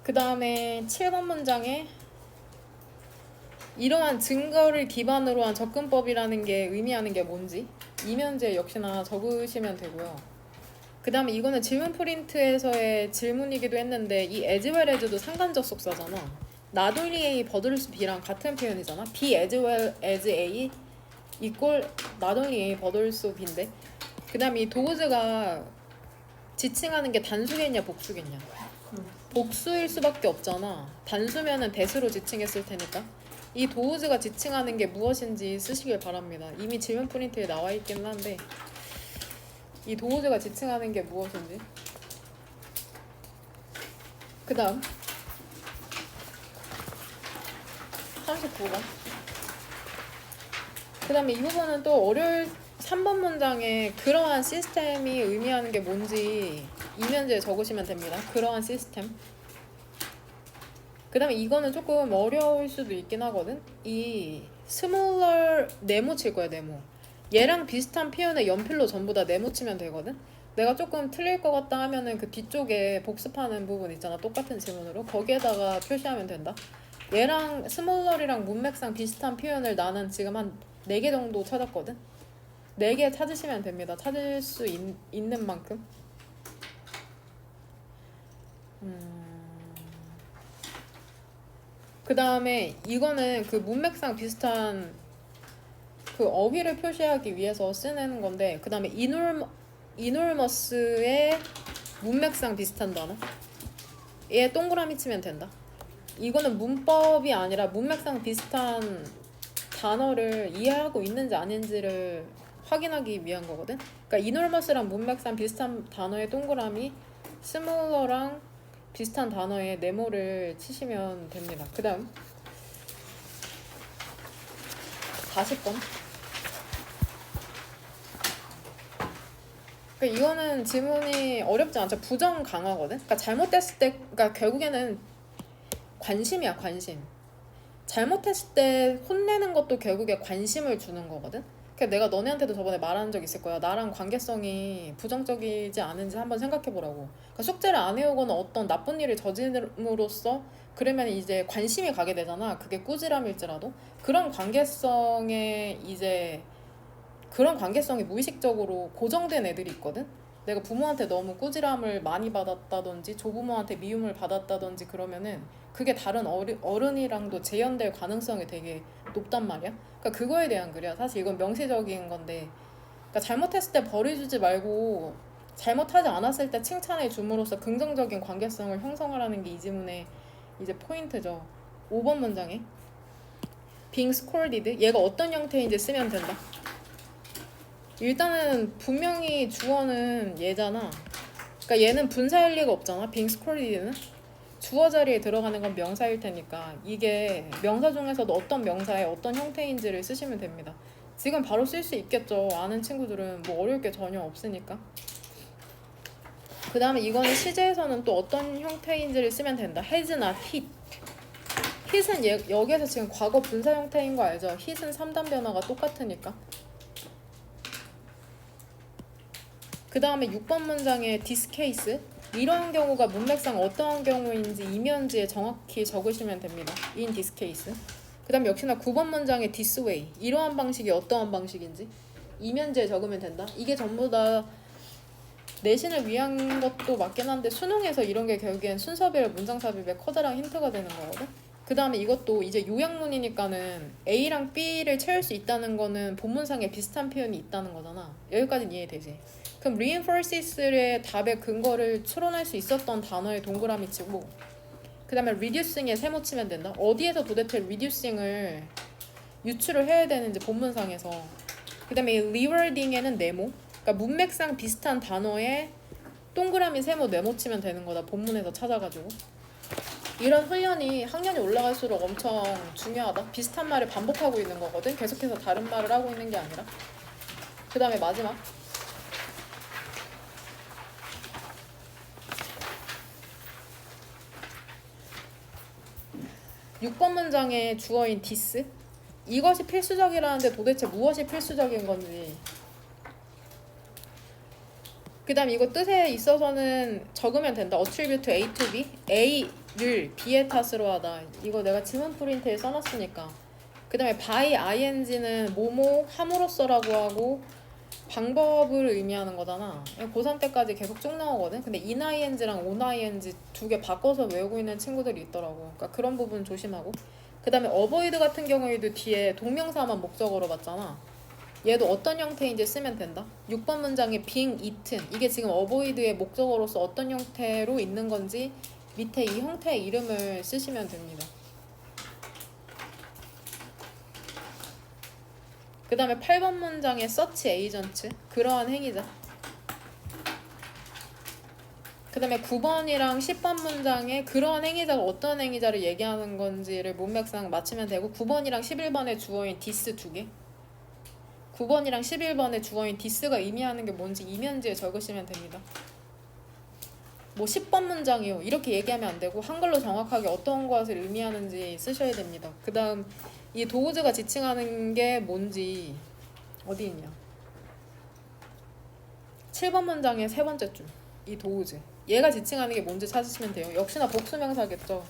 그 다음에 7번 문장에 이러한 증거를 기반으로 한 접근법이라는 게 의미하는 게 뭔지 이면제 역시나 적으시면 되고요. 그 다음에 이거는 질문 프린트에서의 질문이기도 했는데 이 as well as도 상관접속사잖아. not only A, but also B랑 같은 표현이잖아. B as well as A equal not only A, but also B인데 그 다음에 이 도즈가 지칭하는 게 단수겠냐 복수겠냐. 복수일 수밖에 없잖아. 단수면은 대수로 지칭했을 테니까. 이 도우즈가 지칭하는 게 무엇인지 쓰시길 바랍니다. 이미 질문 프린트에 나와 있긴 한데 이 도우즈가 지칭하는 게 무엇인지. 그 다음 39번. 그 다음에 이 부분은 또 어려울 3번 문장에 그러한 시스템이 의미하는 게 뭔지 이면제에 적으시면 됩니다. 그러한 시스템. 그 다음에 이거는 조금 어려울 수도 있긴 하거든. 이 similar 네모 칠 거야. 네모. 얘랑 비슷한 표현을 연필로 전부 다 네모 치면 되거든. 내가 조금 틀릴 것 같다 하면은 그 뒤쪽에 복습하는 부분 있잖아. 똑같은 지문으로 거기에다가 표시하면 된다. 얘랑 similar이랑 문맥상 비슷한 표현을 나는 지금 한 4개 정도 찾았거든. 4개 찾으시면 됩니다. 찾을 수 있는 만큼. 그 다음에 이거는 그 문맥상 비슷한 그 어휘를 표시하기 위해서 쓰는 건데 그 다음에 enormous의 문맥상 비슷한 단어 얘 동그라미 치면 된다. 이거는 문법이 아니라 문맥상 비슷한 단어를 이해하고 있는지 아닌지를 확인하기 위한 거거든. 그러니까 enormous랑 문맥상 비슷한 단어의 동그라미 similar랑 비슷한 단어의 네모를 치시면 됩니다. 그 다음 40번. 그러니까 이거는 지문이 어렵지 않죠. 부정 강하거든. 그러니까 잘못됐을 때, 그러니까 결국에는 관심이야, 관심. 잘못했을 때 혼내는 것도 결국에 관심을 주는 거거든. 그러니까 내가 너네한테도 저번에 말한 적 있을 거야. 나랑 관계성이 부정적이지 않은지 한번 생각해 보라고. 그러니까 숙제를 안 해오거나 어떤 나쁜 일을 저지름으로써 그러면 이제 관심이 가게 되잖아. 그게 꾸지람일지라도 그런 관계성에 이제 그런 관계성이 무의식적으로 고정된 애들이 있거든. 내가 부모한테 너무 꾸지람을 많이 받았다든지 조부모한테 미움을 받았다든지 그러면은 그게 다른 어른이랑도 재현될 가능성이 되게 높단 말이야. 그러니까 그거에 대한 글이야. 사실 이건 명시적인 건데 그러니까 잘못했을 때 벌을 주지 말고 잘못하지 않았을 때 칭찬해 줌으로써 긍정적인 관계성을 형성하라는 게 이 지문의 이제 포인트죠. 5번 문장에 being scolded 얘가 어떤 형태인지 쓰면 된다. 일단은 분명히 주어는 얘잖아. 그러니까 얘는 분사일 리가 없잖아. being scolded는 주어 자리에 들어가는 건 명사일 테니까 이게 명사 중에서도 어떤 명사의 어떤 형태인지를 쓰시면 됩니다. 지금 바로 쓸 수 있겠죠. 아는 친구들은 뭐 어려울 게 전혀 없으니까. 그 다음에 이거는 시제에서는 또 어떤 형태인지를 쓰면 된다. has나 hit. hit은 여기에서 지금 과거 분사 형태인 거 알죠? hit은 3단 변화가 똑같으니까. 그 다음에 6번 문장에 this case 이러한 경우가 문맥상 어떠한 경우인지 이면지에 정확히 적으시면 됩니다. in this case. 그 다음 역시나 9번 문장에 this way 이러한 방식이 어떠한 방식인지 이면지에 적으면 된다. 이게 전부 다 내신을 위한 것도 맞긴 한데 수능에서 이런 게 결국엔 순서별 문장 삽입에 커다란 힌트가 되는 거거든. 그 다음에 이것도 이제 요약문이니까는 A랑 B를 채울 수 있다는 거는 본문상에 비슷한 표현이 있다는 거잖아. 여기까지는 이해되지? 그럼 reinforces의 답의 근거를 추론할 수 있었던 단어의 동그라미 치고 그 다음에 reducing에 세모 치면 된다. 어디에서 도대체 reducing을 유추를 해야 되는지 본문상에서. 그 다음에 rewording에는 네모. 그러니까 문맥상 비슷한 단어에 동그라미 세모 네모 치면 되는 거다. 본문에서 찾아가지고. 이런 훈련이 학년이 올라갈수록 엄청 중요하다. 비슷한 말을 반복하고 있는 거거든. 계속해서 다른 말을 하고 있는 게 아니라. 그 다음에 마지막 6번 문장의 주어인 this 이것이 필수적이라는데 도대체 무엇이 필수적인 건지 그 다음 이거 뜻에 있어서는 적으면 된다. attribute A to B. A를 B의 탓으로 하다. 이거 내가 지문 프린트에 써놨으니까. 그 다음에 by ing는 뭐뭐 함으로써라고 하고 방법을 의미하는 거잖아. 고3 때까지 계속 쭉 나오거든. 근데 in-ing랑 on-ing 두 개 바꿔서 외우고 있는 친구들이 있더라고. 그러니까 그런 부분 조심하고. 그 다음에 avoid 같은 경우에도 뒤에 동명사만 목적어로 봤잖아. 얘도 어떤 형태인지 쓰면 된다. 6번 문장에 being eaten. 이게 지금 avoid의 목적어로서 어떤 형태로 있는 건지 밑에 이 형태의 이름을 쓰시면 됩니다. 그 다음에 8번 문장에 search agent. 그러한 행위자. 그 다음에 9번이랑 10번 문장에 그러한 행위자가 어떤 행위자를 얘기하는 건지를 문맥상 맞추면 되고 9번이랑 11번의 주어인 this 두 개. 9번이랑 11번의 주어인 this가 의미하는 게 뭔지 이면지에 적으시면 됩니다. 뭐 10번 문장이요. 이렇게 얘기하면 안 되고 한글로 정확하게 어떤 것을 의미하는지 쓰셔야 됩니다. 그 다음 이 도우즈가 지칭하는 게 뭔지 어디 있냐. 7번 문장의 세 번째 줄. 이 도우즈. 얘가 지칭하는 게 뭔지 찾으시면 돼요. 역시나 복수명사겠죠.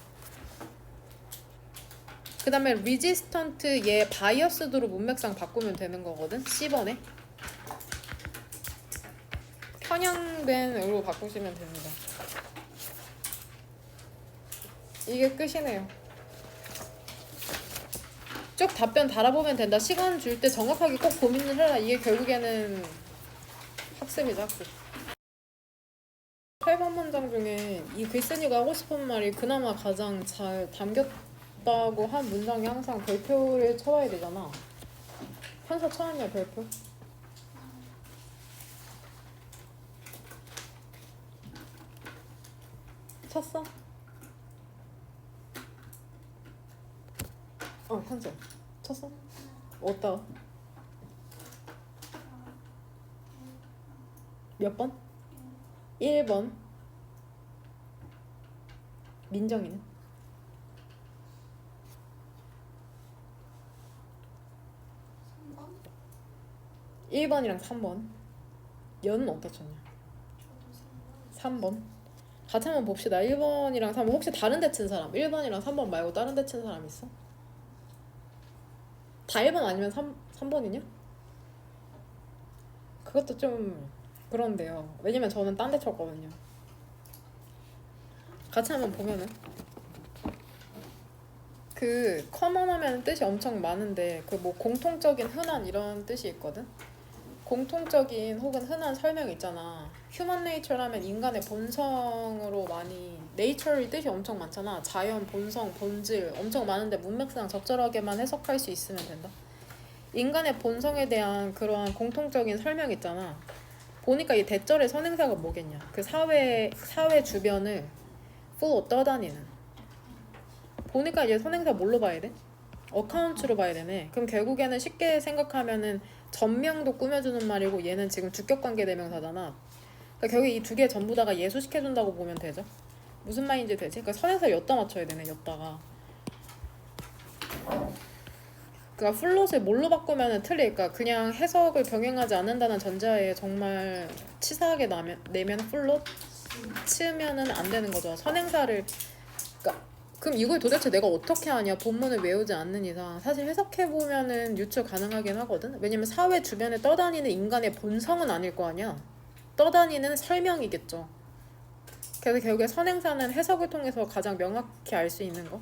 그 다음에 resistant 얘 biased로 문맥상 바꾸면 되는 거거든. C번에 편향된으로 바꾸시면 됩니다. 이게 끝이네요. 쭉 답변 달아보면 된다. 시간 줄 때 정확하게 꼭 고민을 해라. 이게 결국에는 학습이죠, 학습. 8번 문장 중에 이 글쓴이가 하고 싶은 말이 그나마 가장 잘 담겼다고 한 문장이 항상 별표를 쳐와야 되잖아. 현서 쳐왔냐, 별표? 쳤어? 현서 쳤어? 어디다? 몇 번? 1번. 민정이는? 1번이랑 3번. 연은 어디다 쳤냐? 3번. 같이 한번 봅시다. 1번이랑 3번. 혹시 다른 데 친 사람? 1번이랑 3번 말고 다른 데 친 사람 있어? 다 1번 아니면 3번이냐? 그것도 좀 그런데요. 왜냐면 저는 딴 데 쳤거든요. 같이 한번 보면은 그 커먼하면 뜻이 엄청 많은데 그 뭐 공통적인 흔한 이런 뜻이 있거든. 공통적인 혹은 흔한 설명이 있잖아. 휴먼 네이처라면 인간의 본성으로 많이 네이처의 뜻이 엄청 많잖아. 자연, 본성, 본질 엄청 많은데 문맥상 적절하게만 해석할 수 있으면 된다. 인간의 본성에 대한 그러한 공통적인 설명 있잖아. 보니까 이 대절의 선행사가 뭐겠냐. 그 사회 주변을 full 떠다니는. 보니까 이제 선행사 뭘로 봐야 돼? 어카운트로 봐야 되네. 그럼 결국에는 쉽게 생각하면은 전명도 꾸며주는 말이고 얘는 지금 주격관계 대명사잖아. 그러니까 결국 이 두 개 전부 다가 예수시켜준다고 보면 되죠. 무슨 말인지 되지? 그러니까 선행사 엿다 맞춰야 되네. 엿다가. 그러니까 플롯을 뭘로 바꾸면 틀릴까? 그냥 해석을 병행하지 않는다는 전제하에 정말 치사하게 내면 플롯 치면은 안 되는 거죠. 선행사를. 그러니까 그럼 이걸 도대체 내가 어떻게 하냐? 본문을 외우지 않는 이상 사실 해석해보면은 유추 가능하긴 하거든. 왜냐면 사회 주변에 떠다니는 인간의 본성은 아닐 거 아니야. 떠다니는 설명이겠죠. 그래서 결국에 선행사는 해석을 통해서 가장 명확히 알 수 있는 거.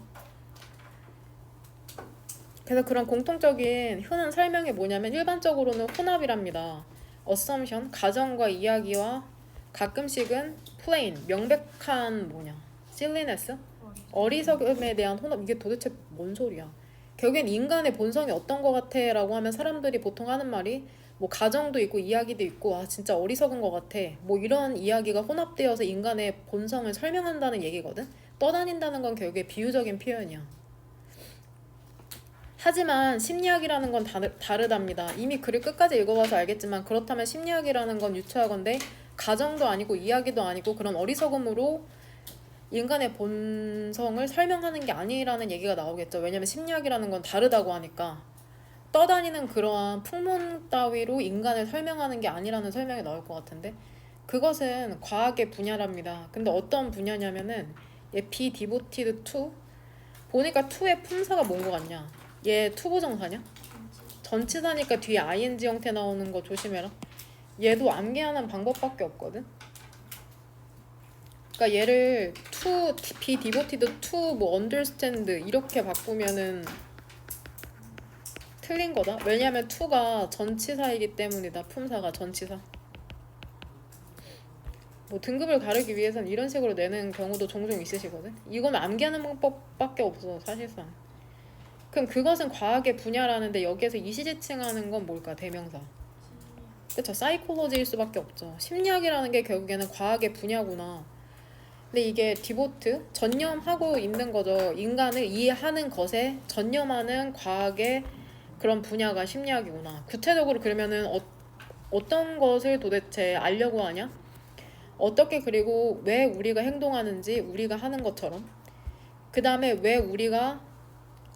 그래서 그런 공통적인 흔한 설명이 뭐냐면 일반적으로는 혼합이랍니다. assumption, 가정과 이야기와 가끔씩은 plain, 명백한 뭐냐, silliness, 어리석음에 대한 혼합. 이게 도대체 뭔 소리야. 결국엔 인간의 본성이 어떤 거 같아 라고 하면 사람들이 보통 하는 말이 뭐 가정도 있고 이야기도 있고 아 진짜 어리석은 거 같아 뭐 이런 이야기가 혼합되어서 인간의 본성을 설명한다는 얘기거든. 떠다닌다는 건 결국에 비유적인 표현이야. 하지만 심리학이라는 건 다르답니다. 이미 글을 끝까지 읽어봐서 알겠지만 그렇다면 심리학이라는 건 유추하건대 가정도 아니고 이야기도 아니고 그런 어리석음으로 인간의 본성을 설명하는 게 아니라는 얘기가 나오겠죠. 왜냐면 심리학이라는 건 다르다고 하니까 떠다니는 그러한 풍문 따위로 인간을 설명하는 게 아니라는 설명이 나올 것 같은데 그것은 과학의 분야랍니다. 근데 어떤 분야냐면은 얘 be devoted to 보니까 to의 품사가 뭔 거 같냐? 얘 투부정사냐? 전치사니까 뒤에 ing 형태 나오는 거 조심해라. 얘도 암기하는 방법밖에 없거든. 그러니까 얘를 to be devoted to 뭐 understand 이렇게 바꾸면은 틀린 거다. 왜냐면 to가 전치사이기 때문이다. 품사가 전치사. 뭐 등급을 가르기 위해서는 이런 식으로 내는 경우도 종종 있으시거든. 이건 암기하는 방법밖에 없어 사실상. 그럼 그것은 과학의 분야라는데 여기에서 이시지칭하는 건 뭘까? 대명사. 그쵸? 사이콜로지일 수밖에 없죠. 심리학이라는 게 결국에는 과학의 분야구나. 근데 이게 디보트 전념하고 있는 거죠. 인간을 이해하는 것에 전념하는 과학의 그런 분야가 심리학이구나. 구체적으로 그러면은 어떤 것을 도대체 알려고 하냐? 어떻게 그리고 왜 우리가 행동하는지 우리가 하는 것처럼 그 다음에 왜 우리가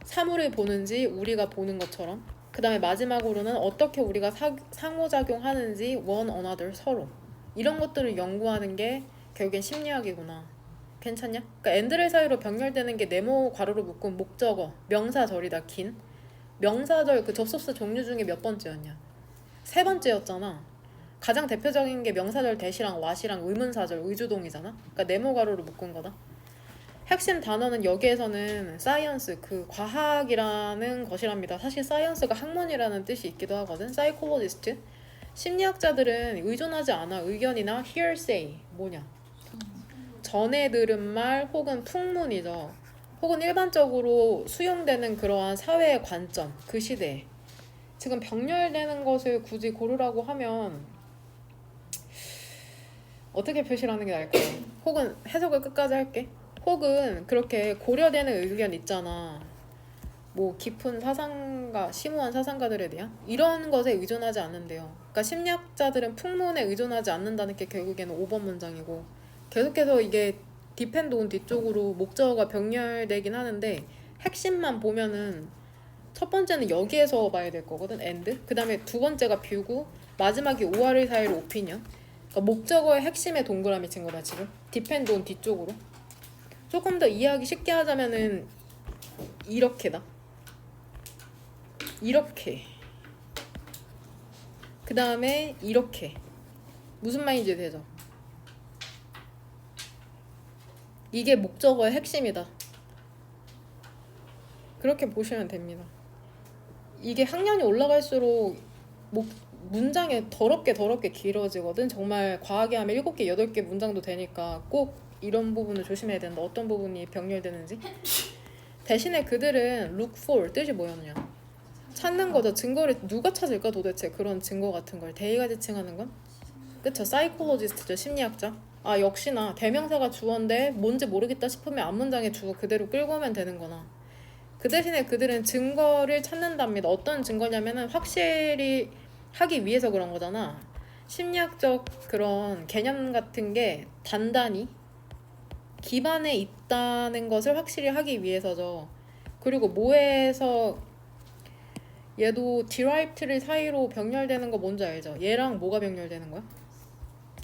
사물을 보는지 우리가 보는 것처럼 그 다음에 마지막으로는 어떻게 우리가 상호작용하는지 one another 서로 이런 것들을 연구하는 게 결국엔 심리학이구나. 괜찮냐? 그러니까 앤드레 사이로 병렬되는 게 네모 괄호로 묶은 목적어 명사절이다. 긴 명사절 그 접속사 종류 중에 몇 번째였냐? 세 번째였잖아. 가장 대표적인 게 명사절 대시랑 왓이랑 의문사절 의주동이잖아. 그러니까 네모 괄호로 묶은 거다. 핵심 단어는 여기에서는 사이언스 그 과학이라는 것이랍니다. 사실 사이언스가 학문이라는 뜻이 있기도 하거든. 사이콜로지스트 심리학자들은 의존하지 않아. 의견이나 hearsay 뭐냐 전해 들은 말 혹은 풍문이죠. 혹은 일반적으로 수용되는 그러한 사회의 관점 그 시대에 지금 병렬되는 것을 굳이 고르라고 하면 어떻게 표시를 하는 게 나을까요? 혹은 해석을 끝까지 할게. 혹은 그렇게 고려되는 의견 있잖아. 뭐 깊은 사상가, 심오한 사상가들에 대한 이런 것에 의존하지 않는데요. 그러니까 심리학자들은 풍문에 의존하지 않는다는 게 결국에는 5번 문장이고 계속해서 이게 디펜드 온 뒤쪽으로 목적어가 병렬되긴 하는데 핵심만 보면은 첫 번째는 여기에서 봐야 될 거거든. and. 그 다음에 두 번째가 뷰고 마지막이 오아를 사이로 오피니언. 그러니까 목적어의 핵심에 동그라미 친 거다 지금. 디펜드 온 뒤쪽으로. 조금 더 이해하기 쉽게 하자면은 이렇게다. 이렇게. 그 다음에 이렇게. 무슨 말인지 되죠? 이게 목적어의 핵심이다. 그렇게 보시면 됩니다. 이게 학년이 올라갈수록 문장이 더럽게 길어지거든. 정말 과하게 하면 7개, 8개 문장도 되니까 꼭 이런 부분을 조심해야 된다. 어떤 부분이 병렬되는지. 대신에 그들은 look for 뜻이 뭐였냐? 찾는 거죠. 증거를 누가 찾을까 도대체 그런 증거 같은 걸. 대의가 지칭하는 건? 그쵸. 사이콜로지스트죠. 심리학자. 아 역시나 대명사가 주어인데 뭔지 모르겠다 싶으면 앞문장에 주어 그대로 끌고 오면 되는 거나. 그 대신에 그들은 증거를 찾는답니다. 어떤 증거냐면은 확실히 하기 위해서 그런 거잖아. 심리학적 그런 개념 같은 게 단단히 기반에 있다는 것을 확실히 하기 위해서죠. 그리고 뭐에서 얘도 derived를 사이로 병렬되는 거 뭔지 알죠? 얘랑 뭐가 병렬되는 거야?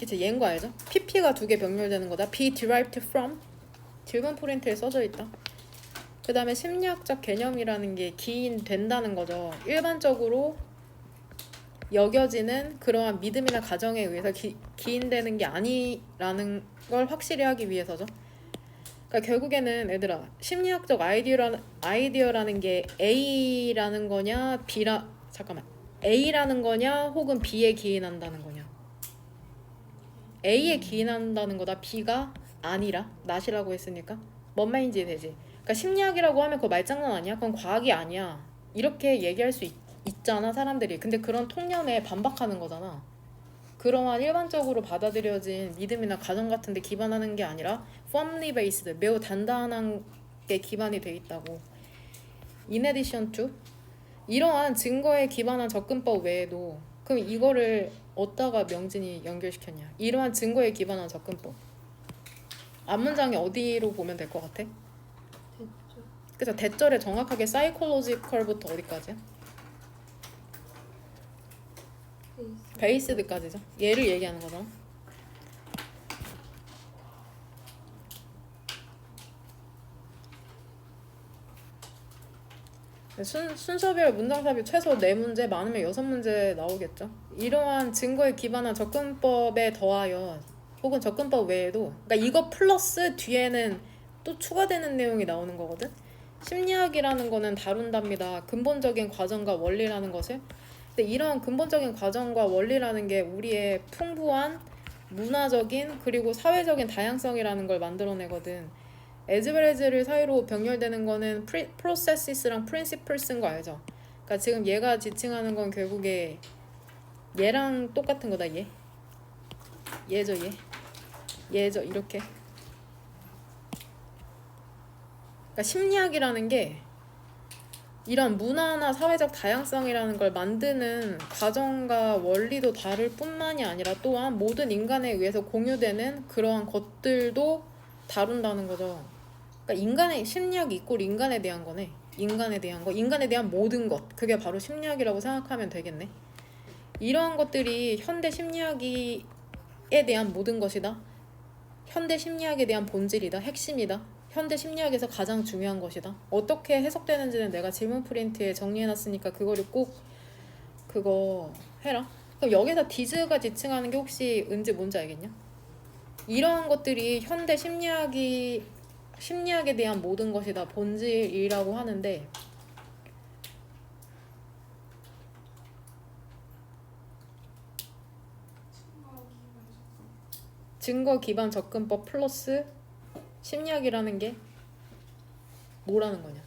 그치, 얘인 거 알죠? pp가 2개 병렬되는 거다. be derived from 딜본 프린트에 써져 있다. 그 다음에 심리학적 개념이라는 게 기인된다는 거죠. 일반적으로 여겨지는 그러한 믿음이나 가정에 의해서 기인되는 게 아니라는 걸 확실히 하기 위해서죠. 그러니까 결국에는 얘들아 심리학적 아이디어라는 게 A라는 거냐 A라는 거냐 혹은 B에 기인한다는 거냐. A에 기인한다는 거다. B가 아니라 not이라고 했으니까 뭔 말인지 이해되지. 그러니까 심리학이라고 하면 그거 말장난 아니야? 그건 과학이 아니야. 이렇게 얘기할 수 있잖아 사람들이. 근데 그런 통념에 반박하는 거잖아. 그러한 일반적으로 받아들여진 믿음이나 가정 같은 데 기반하는 게 아니라 firmly based, 매우 단단한 게 기반이 돼 있다고. In addition to 이러한 증거에 기반한 접근법 외에도 그럼 이거를 어디다가 명진이 연결시켰냐. 이러한 증거에 기반한 접근법. 앞문장이 어디로 보면 될 것 같아? 그래서 대절에 정확하게 사이콜로지컬부터 어디까지야? 베이스드까지죠. 얘를 얘기하는 거잖아. 순서별 문장삽입 최소 4문제, 많으면 6문제 나오겠죠. 이러한 증거에 기반한 접근법에 더하여 혹은 접근법 외에도, 그러니까 이거 플러스 뒤에는 또 추가되는 내용이 나오는 거거든. 심리학이라는 거는 다룬답니다. 근본적인 과정과 원리라는 것을. 근데 이런 근본적인 과정과 원리라는 게 우리의 풍부한 문화적인 그리고 사회적인 다양성이라는 걸 만들어내거든. 에즈벨레즈를 사이로 병렬되는 거는 프로세시스랑 프린시플스인 거 알죠? 그러니까 지금 얘가 지칭하는 건 결국에 얘랑 똑같은 거다. 얘죠. 얘죠. 이렇게. 그러니까 심리학이라는 게 이런 문화나 사회적 다양성이라는 걸 만드는 과정과 원리도 다를 뿐만이 아니라 또한 모든 인간에 의해서 공유되는 그러한 것들도 다룬다는 거죠. 그러니까 인간의 심리학이 이꼴 인간에 대한 거네. 인간에 대한 거, 인간에 대한 모든 것, 그게 바로 심리학이라고 생각하면 되겠네. 이러한 것들이 현대 심리학에 대한 모든 것이다. 현대 심리학에 대한 본질이다. 핵심이다. 현대 심리학에서 가장 중요한 것이다. 어떻게 해석되는지는 내가 질문 프린트에 정리해놨으니까 그거를 꼭 그거 해라. 그럼 여기서 디즈가 지칭하는 게 혹시 뭔지 알겠냐? 이러한 것들이 현대 심리학에 대한 모든 것이다. 본질이라고 하는데, 증거 기반 접근법 플러스 심리학이라는 게 뭐라는 거냐?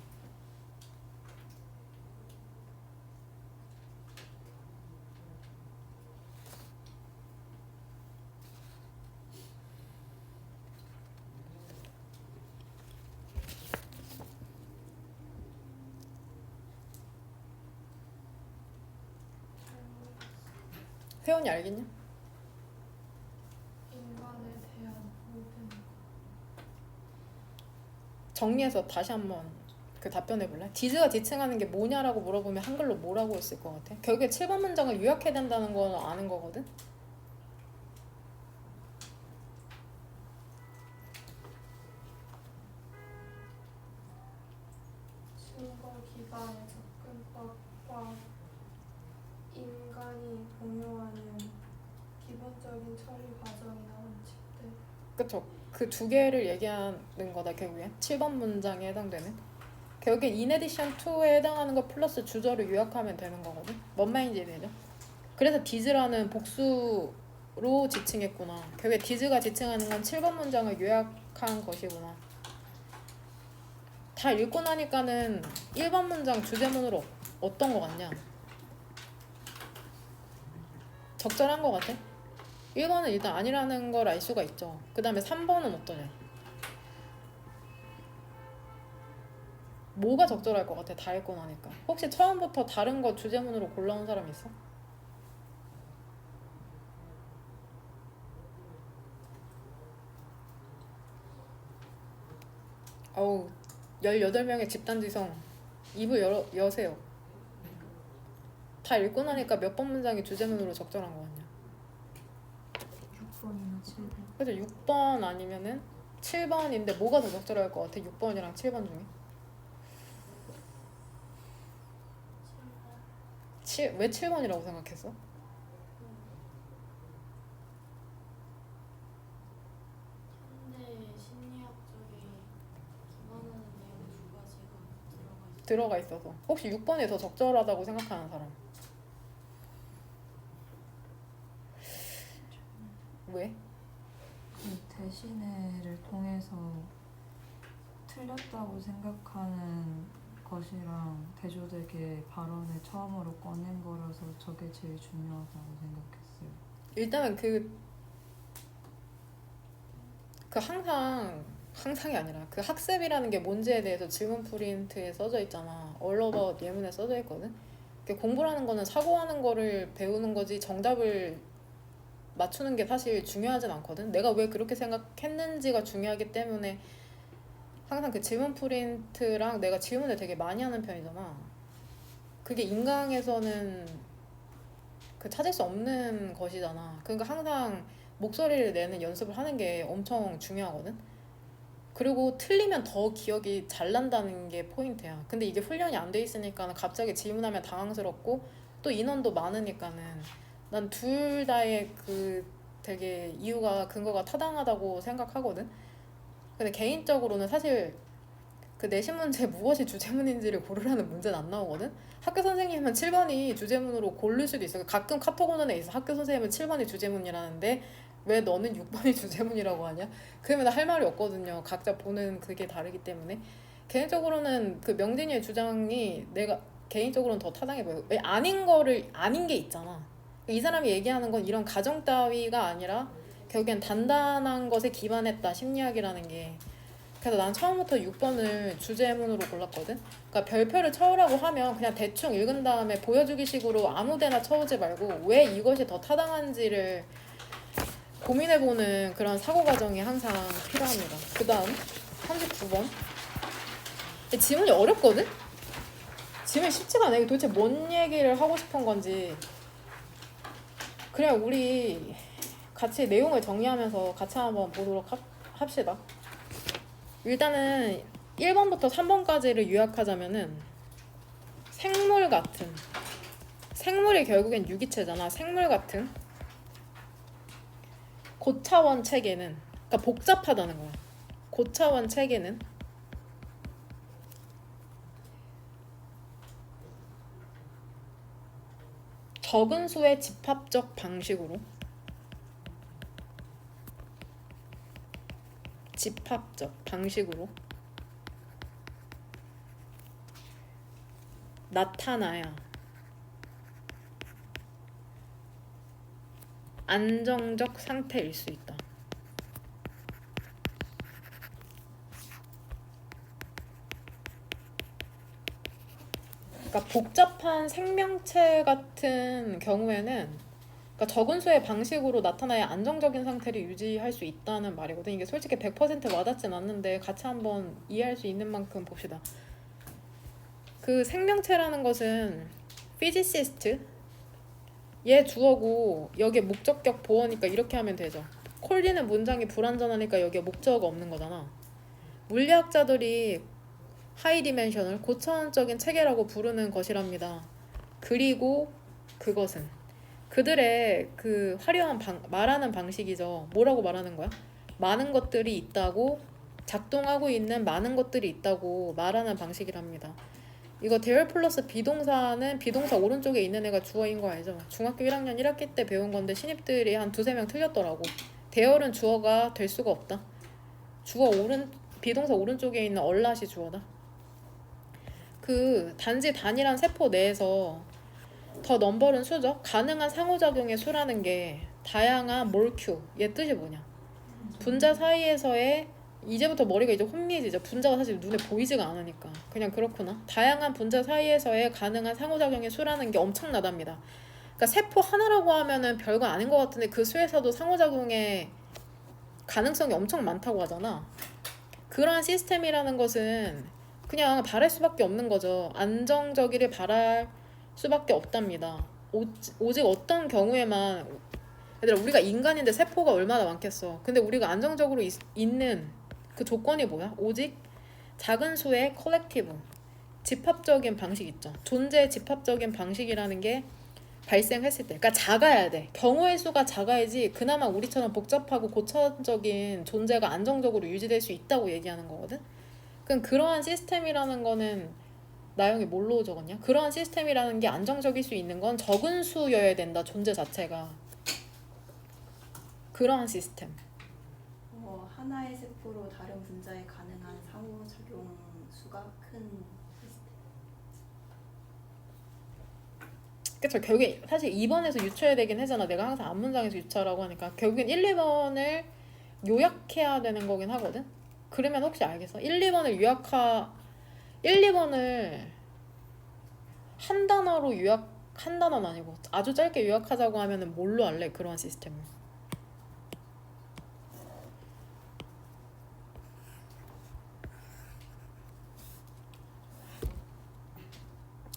회원이 알겠냐? 인간에 대한 모든 정리해서 다시 한번 그 답변해 볼래? 디즈가 지칭하는 게 뭐냐라고 물어보면 한글로 뭐라고 했을 것 같아? 결국에 7번 문장을 요약해야 된다는 건 아는 거거든? 증거 기반의 접근법과 인간이 공유하는 기본적인 처리 과정이나 원칙들. 그쵸? 그 두 개를 얘기하는 거다 결국엔 7번 문장에 해당되는. 결국에 in addition to에 해당하는 거 플러스 주저를 요약하면 되는 거거든? 뭔 말인지 이해되죠? 그래서 디즈라는 복수로 지칭했구나. 결국에 디즈가 지칭하는 건 7번 문장을 요약한 것이구나. 다 읽고 나니까는 1번 문장 주제문으로 어떤 거 같냐? 적절한 거 같아? 1번은 일단 아니라는 걸 알 수가 있죠. 그 다음에 3번은 어떠냐? 뭐가 적절할 것 같아? 다 읽고 나니까. 혹시 처음부터 다른 거 주제문으로 골라온 사람 있어? 어우, 18명의 집단지성 입을 여세요. 다 읽고 나니까 몇 번 문장이 주제문으로 적절한 거 같냐? 6번이나 7번. 그래서 6번 아니면은 7번인데 뭐가 더 적절할 것 같아? 6번이랑 7번 중에? 왜 7번이라고 생각했어? 현대 심리학 쪽에 기반하는 내용 두 가지가 들어가 있어서. 혹시 6번이 더 적절하다고 생각하는 사람? 왜? 대신에를 통해서 틀렸다고 생각하는 것이랑 대조되게 발언을 처음으로 꺼낸 거라서 저게 제일 중요하다고 생각했어요. 일단은 항상이 아니라 그 학습이라는 게 뭔지에 대해서 질문 프린트에 써져 있잖아. all about 예문에 써져 있거든. 공부라는 거는 사고하는 거를 배우는 거지 정답을 맞추는 게 사실 중요하진 않거든. 내가 왜 그렇게 생각했는지가 중요하기 때문에 항상 그 질문 프린트랑 내가 질문을 되게 많이 하는 편이잖아. 그게 인강에서는 찾을 수 없는 것이잖아. 그러니까 항상 목소리를 내는 연습을 하는 게 엄청 중요하거든. 그리고 틀리면 더 기억이 잘 난다는 게 포인트야. 근데 이게 훈련이 안 돼 있으니까 갑자기 질문하면 당황스럽고 또 인원도 많으니까는 난 둘 다의 그 되게 이유가 근거가 타당하다고 생각하거든. 근데 개인적으로는 사실 그 내신 문제 무엇이 주제문인지를 고르라는 문제는 안 나오거든. 학교 선생님은 7번이 주제문으로 고를 수도 있어. 가끔 카톡 오는 애 있어. 학교 선생님은 7번이 주제문이라는데 왜 너는 6번이 주제문이라고 하냐? 그러면 할 말이 없거든요. 각자 보는 그게 다르기 때문에. 개인적으로는 그 명진이의 주장이 내가 개인적으로는 더 타당해 보여. 왜 아닌 거를 아닌 게 있잖아. 이 사람이 얘기하는 건 이런 가정 따위가 아니라 결국엔 단단한 것에 기반했다 심리학이라는 게. 그래서 난 처음부터 6번을 주제문으로 골랐거든. 그러니까 별표를 쳐오라고 하면 그냥 대충 읽은 다음에 보여주기 식으로 아무데나 쳐오지 말고 왜 이것이 더 타당한지를 고민해보는 그런 사고 과정이 항상 필요합니다. 그 다음 39번. 지문이 어렵거든? 지문이 쉽지가 않아. 이게 도대체 뭔 얘기를 하고 싶은 건지. 그냥 우리 같이 내용을 정리하면서 같이 한번 보도록 합시다. 일단은 1번부터 3번까지를 요약하자면은 생물 같은, 생물이 결국엔 유기체잖아. 생물 같은 고차원 체계는, 그러니까 복잡하다는 거야. 고차원 체계는 적은 수의 집합적 방식으로 나타나야 안정적 상태일 수 있다. 그러니까 복잡한 생명체 같은 경우에는 그러니까 적은 수의 방식으로 나타나야 안정적인 상태를 유지할 수 있다는 말이거든. 이게 솔직히 100% 와닿진 않는데 같이 한번 이해할 수 있는 만큼 봅시다. 그 생명체라는 것은 피지시스트 얘 주어고 여기에 목적격 보어니까 이렇게 하면 되죠. 콜리는 문장이 불완전하니까 여기에 목적어가 없는 거잖아. 물리학자들이 하이 디멘셔널 고차원적인 체계라고 부르는 것이랍니다. 그리고 그것은 그들의 그 화려한 말하는 방식이죠. 뭐라고 말하는 거야? 많은 것들이 있다고, 작동하고 있는 많은 것들이 있다고 말하는 방식이랍니다. 이거 대열 플러스 비동사는 비동사 오른쪽에 있는 애가 주어인 거 알죠? 중학교 1학년 1학기 때 배운 건데 신입들이 한 두세 명 틀렸더라고. 대열은 주어가 될 수가 없다. 주어 비동사 오른쪽에 있는 얼랏이 주어다. 그 단지 단일한 세포 내에서 더 넘버는 수죠. 가능한 상호작용의 수라는 게 다양한 몰큐. 얘 뜻이 뭐냐? 분자 사이에서의 이제부터 머리가 이제 혼미해지죠. 분자가 사실 눈에 보이지가 않으니까. 그냥 그렇구나. 다양한 분자 사이에서의 가능한 상호작용의 수라는 게 엄청나답니다. 그러니까 세포 하나라고 하면은 별거 아닌 것 같은데 그 수에서도 상호작용의 가능성이 엄청 많다고 하잖아. 그러한 시스템이라는 것은 그냥 바랄 수밖에 없는 거죠. 안정적이를 바랄 수밖에 없답니다. 오직 어떤 경우에만 얘들아 우리가 인간인데 세포가 얼마나 많겠어. 근데 우리가 안정적으로 있는 그 조건이 뭐야? 오직 작은 수의 컬렉티브 집합적인 방식 있죠. 존재의 집합적인 방식이라는 게 발생했을 때 그러니까 작아야 돼. 경우의 수가 작아야지 그나마 우리처럼 복잡하고 고차원적인 존재가 안정적으로 유지될 수 있다고 얘기하는 거거든. 그럼 그러한 시스템이라는 거는 나영이 뭘로 적었냐? 그러한 시스템이라는 게 안정적일 수 있는 건 적은 수여야 된다. 존재 자체가. 그러한 시스템. 하나의 세포로 다른 분자에 가능한 상호작용 수가 큰 시스템. 그쵸. 결국에 사실 2번에서 유추해야 되긴 하잖아. 내가 항상 앞문장에서 유추하라고 하니까 결국엔 1, 2번을 요약해야 되는 거긴 하거든. 그러면 혹시 알겠어? 1, 2번을 1, 2번을 한 단어로 한 단어는 아니고 아주 짧게 요약하자고 하면은 뭘로 할래? 그러한 시스템을.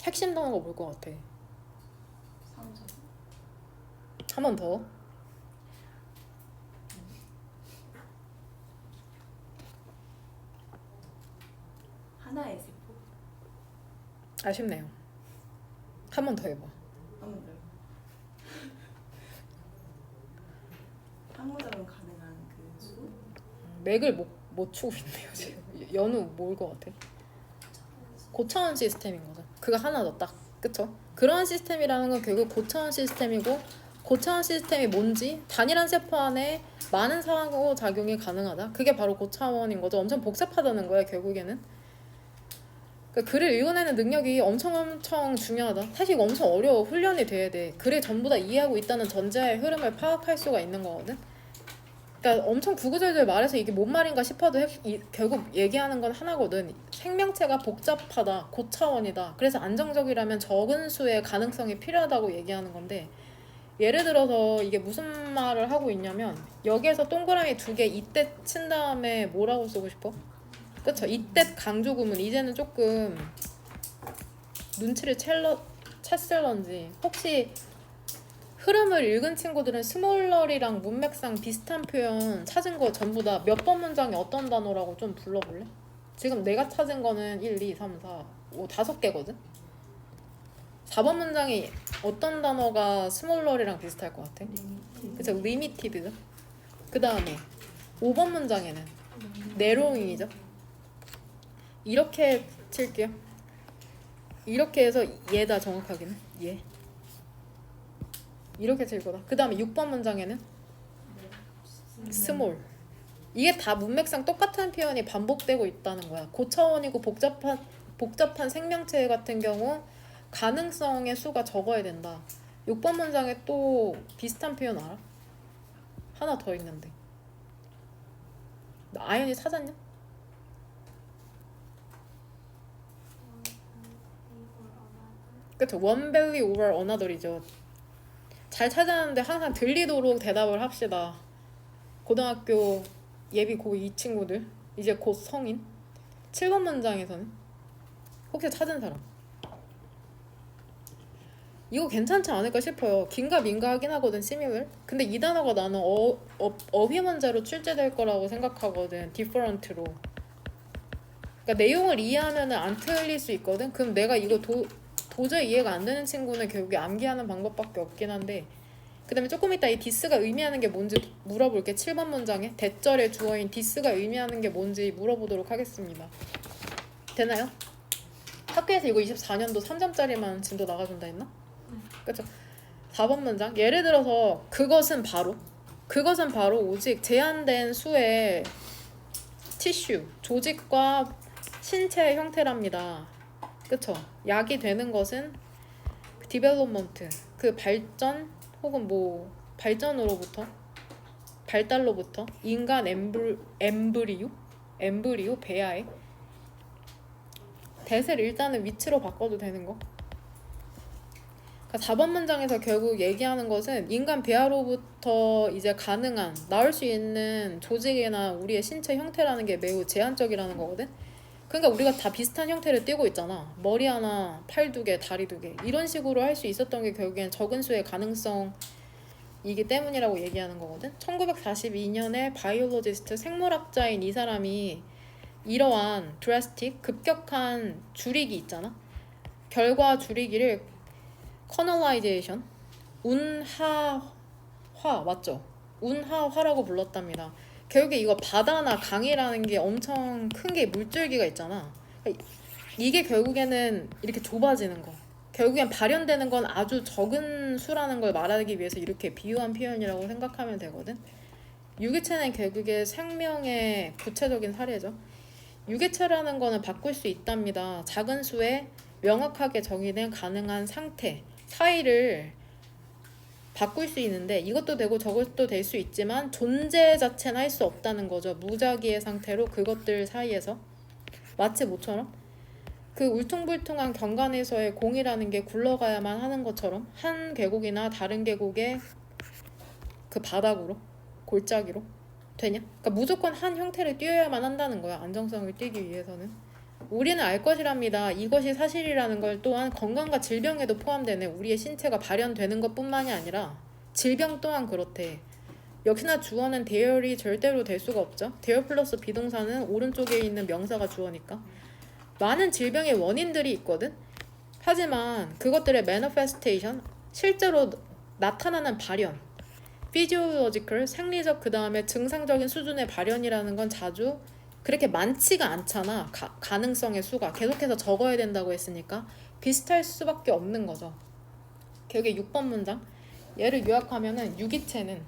핵심 단어가 뭘 것 같아? 상호작용. 한 번 더. 하나의 세포. 아쉽네요. 한 번 더 해봐. 한번 더요. 상호작용 가능한 그 수? 맥을 못 추고 있네요 지금. 연우 뭘 것 같아? 고차원 시스템인 거죠. 그거 하나 더 딱. 그쵸? 그런 시스템이라는 건 결국 고차원 시스템이고, 고차원 시스템이 뭔지 단일한 세포 안에 많은 상호작용이 가능하다. 그게 바로 고차원인 거죠. 엄청 복잡하다는 거야 결국에는. 그러니까 글을 읽어내는 능력이 엄청 중요하다. 사실 이거 엄청 어려워. 훈련이 돼야 돼. 글을 전부 다 이해하고 있다는 전제의 흐름을 파악할 수가 있는 거거든. 그러니까 엄청 구구절절 말해서 이게 뭔 말인가 싶어도 결국 얘기하는 건 하나거든. 생명체가 복잡하다, 고차원이다. 그래서 안정적이라면 적은 수의 가능성이 필요하다고 얘기하는 건데, 예를 들어서 이게 무슨 말을 하고 있냐면, 여기에서 동그라미 2개 이때 친 다음에 뭐라고 쓰고 싶어? 그쵸? 이때 강조 구문. 이제는 조금 눈치를 챘을런지 혹시 흐름을 읽은 친구들은 스몰러리랑 문맥상 비슷한 표현 찾은 거 전부 다 몇 번 문장에 어떤 단어라고 좀 불러볼래? 지금 내가 찾은 거는 1, 2, 3, 4, 5, 5개거든? 4번 문장이 어떤 단어가 스몰러리랑 비슷할 것 같아? 그쵸? 리미티드죠? 그 다음에 5번 문장에는 내로잉이죠? 이렇게 칠게요. 이렇게 해서 얘다 정확하게는 얘. 이렇게 칠 거다. 그 다음에 6번 문장에는 스몰. 이게 다 문맥상 똑같은 표현이 반복되고 있다는 거야. 고차원이고 복잡한 생명체 같은 경우 가능성의 수가 적어야 된다. 6번 문장에 또 비슷한 표현 알아? 하나 더 있는데. 아연이 찾았냐? 그쵸. one value over another이죠. 잘 찾았는데 항상 들리도록 대답을 합시다. 고등학교 예비 고2 이 친구들, 이제 곧 성인. 7번 문장에서는 혹시 찾은 사람? 이거 괜찮지 않을까 싶어요. 긴가 민가 하긴 하거든, similar. 근데 이 단어가 나는 어휘 문제로 출제될 거라고 생각하거든, different로. 그러니까 내용을 이해하면 안 틀릴 수 있거든. 그럼 내가 이거 도저히 이해가 안 되는 친구는 결국에 암기하는 방법밖에 없긴 한데, 그 다음에 조금 이따 이 디스가 의미하는 게 뭔지 물어볼게. 7번 문장에 대절의 주어인 디스가 의미하는 게 뭔지 물어보도록 하겠습니다. 되나요? 학교에서 이거 24년도 3점짜리만 진도 나가준다 했나? 그쵸? 4번 문장. 예를 들어서 그것은 바로 오직 제한된 수의 티슈, 조직과 신체의 형태랍니다. 그쵸? 약이 되는 것은 디벨롭먼트, 그 발전 혹은 뭐 발달로부터 인간 엠브리오 배아의 대세를 일단은 위치로 바꿔도 되는 거. 그러니까 4번 문장에서 결국 얘기하는 것은 인간 배아로부터 이제 가능한 나올 수 있는 조직이나 우리의 신체 형태라는 게 매우 제한적이라는 거거든. 그러니까 우리가 다 비슷한 형태를 띠고 있잖아. 머리 하나, 팔 2개, 다리 2개 이런 식으로 할 수 있었던 게 결국엔 적은 수의 가능성이기 때문이라고 얘기하는 거거든. 1942년에 바이올로지스트 생물학자인 이 사람이 이러한 드라스틱 급격한 줄이기 있잖아. 결과 줄이기를 커널라이제이션, 운하화 맞죠? 운하화라고 불렀답니다. 결국에 이거 바다나 강이라는 게 엄청 큰 게 물줄기가 있잖아. 이게 결국에는 이렇게 좁아지는 거. 결국엔 발현되는 건 아주 적은 수라는 걸 말하기 위해서 이렇게 비유한 표현이라고 생각하면 되거든. 유기체는 결국에 생명의 구체적인 사례죠. 유기체라는 거는 바꿀 수 있답니다. 작은 수에 명확하게 정의된 가능한 상태, 사이를 바꿀 수 있는데 이것도 되고 저것도 될 수 있지만 존재 자체는 할 수 없다는 거죠. 무작위의 상태로 그것들 사이에서 마치 뭐처럼 그 울퉁불퉁한 경관에서의 공이라는 게 굴러가야만 하는 것처럼 한 계곡이나 다른 계곡의 그 바닥으로 골짜기로 되냐? 그러니까 무조건 한 형태를 띄어야만 한다는 거야. 안정성을 띄기 위해서는. 우리는 알 것이랍니다. 이것이 사실이라는 걸 또한 건강과 질병에도 포함되네. 우리의 신체가 발현되는 것뿐만이 아니라 질병 또한 그렇대. 역시나 주어는 대열이 절대로 될 수가 없죠. 대열 플러스 비동사는 오른쪽에 있는 명사가 주어니까. 많은 질병의 원인들이 있거든. 하지만 그것들의 manifestation, 실제로 나타나는 발현, physiological, 생리적 그 다음에 증상적인 수준의 발현이라는 건 자주 그렇게 많지가 않잖아. 가능성의 수가 계속해서 적어야 된다고 했으니까 비슷할 수밖에 없는 거죠. 여기 6번 문장 얘를 요약하면은 유기체는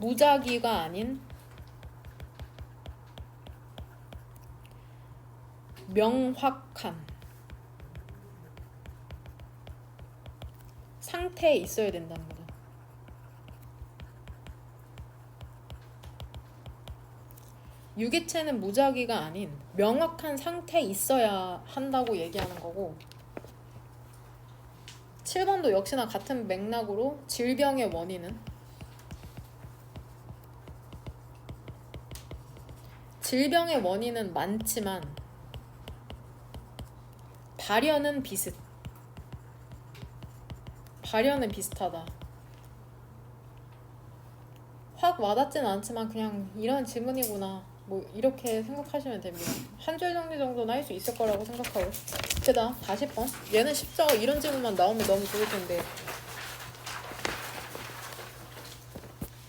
무작위가 아닌 명확한 상태에 있어야 된다는 거죠. 유기체는 무작위가 아닌 명확한 상태에 있어야 한다고 얘기하는 거고 7번도 역시나 같은 맥락으로 질병의 원인은 질병의 원인은 많지만 발현은 비슷하다. 확 와닿진 않지만 그냥 이런 질문이구나 뭐 이렇게 생각하시면 됩니다. 한 줄 정리 정도는 할 수 있을 거라고 생각하고 그 다음 40번 얘는 쉽죠. 이런 질문만 나오면 너무 좋을 텐데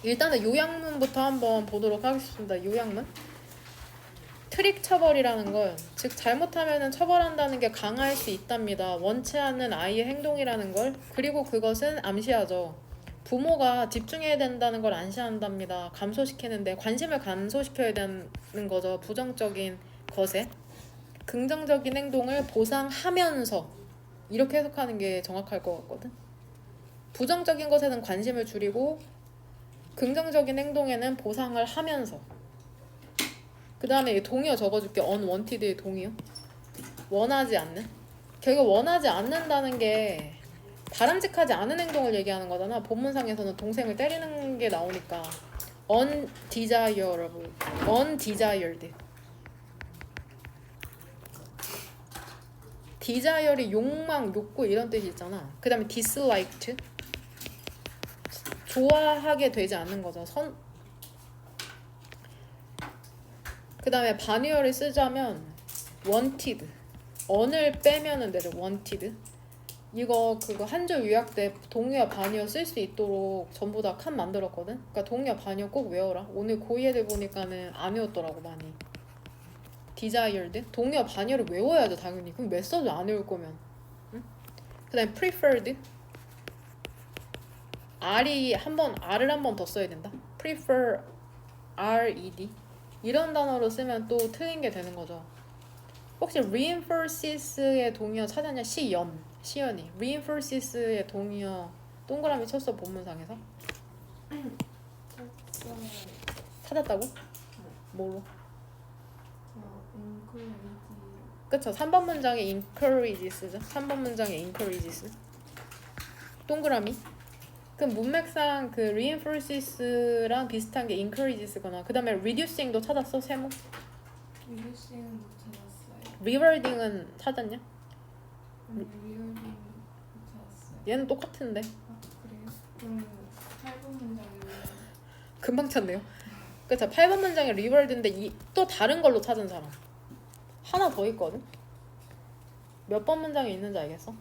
일단은 요약문부터 한번 보도록 하겠습니다. 요약문 트릭 처벌이라는 건 즉 잘못하면 처벌한다는 게 강화할 수 있답니다. 원치 않는 아이의 행동이라는 걸 그리고 그것은 암시하죠. 부모가 집중해야 된다는 걸 암시한답니다. 감소시키는데 관심을 감소시켜야 되는 거죠. 부정적인 것에 긍정적인 행동을 보상하면서 이렇게 해석하는 게 정확할 것 같거든. 부정적인 것에는 관심을 줄이고 긍정적인 행동에는 보상을 하면서 그 다음에 동의어 적어줄게. unwanted의 동의어 원하지 않는 결국 원하지 않는다는 게 바람직하지 않은 행동을 얘기하는 거잖아. 본문상에서는 동생을 때리는 게 나오니까 undesirable, undesired desire이 욕망, 욕구 이런 뜻이 있잖아. 그 다음에 disliked 좋아하게 되지 않는 거죠. 그 다음에 반의어를 쓰자면 wanted on을 빼면은 되죠. wanted 이거 그거 한 줄 요약 때 동의어 반의어 쓸 수 있도록 전부 다 칸 만들었거든. 그러니까 동의어 반의어 꼭 외워라. 오늘 고2 애들 보니까는 안 외웠더라고 많이. desired 동의어 반의어를 외워야죠 당연히. 그럼 왜 써줘 안 외울 거면. 응? 그 다음에 preferred R을 한 번 더 써야 된다. prefer red 이런 단어로 쓰면 또 틀린 게 되는 거죠. 혹시 reinforces의 동의어 찾았냐? 시연이 reinforces의 동의어 동그라미 쳤어 본문상에서? 찾았다고? 뭐로? 그쵸. 3번 문장에 encourages죠. 3번 문장에 encourages 동그라미. 그럼 문맥상 그 reinforces랑 비슷한 게 encourages거나 그 다음에 reducing도 찾았어? 세모? 리뷰싱은 못 찾았어요. rewarding은 찾았냐? 리얼링 못 찾았어요. 얘는 똑같은데 아 그래요? 그럼 8번 문장에 금방 찾네요. 그쵸. 8번 문장에 reward인데 또 다른 걸로 찾은 사람 하나 더 있거든? 몇 번 문장에 있는지 알겠어?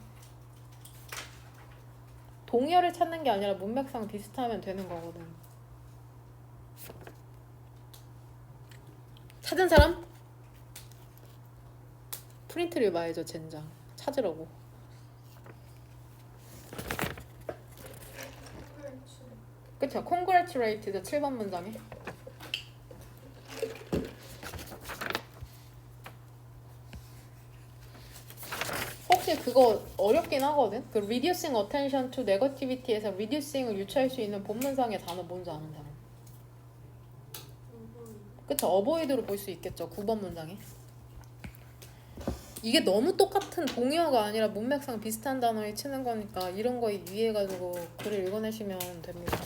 동의어를 찾는 게 아니라 문맥상 비슷하면 되는 거거든. 찾은 사람? 프린트를 봐야죠. 젠장 찾으라고. 그쵸. congratulate죠. 7번 문장에. 혹시 그거 어렵긴 하거든. 그 reducing attention to negativity에서 reducing을 유추할 수 있는 본문상의 단어 뭔지 아는 사람? 그쵸. avoid로 볼 수 있겠죠. 9번 문장에. 이게 너무 똑같은 동의어가 아니라 문맥상 비슷한 단어에 치는 거니까 이런 거 유의해가지고 글을 읽어내시면 됩니다.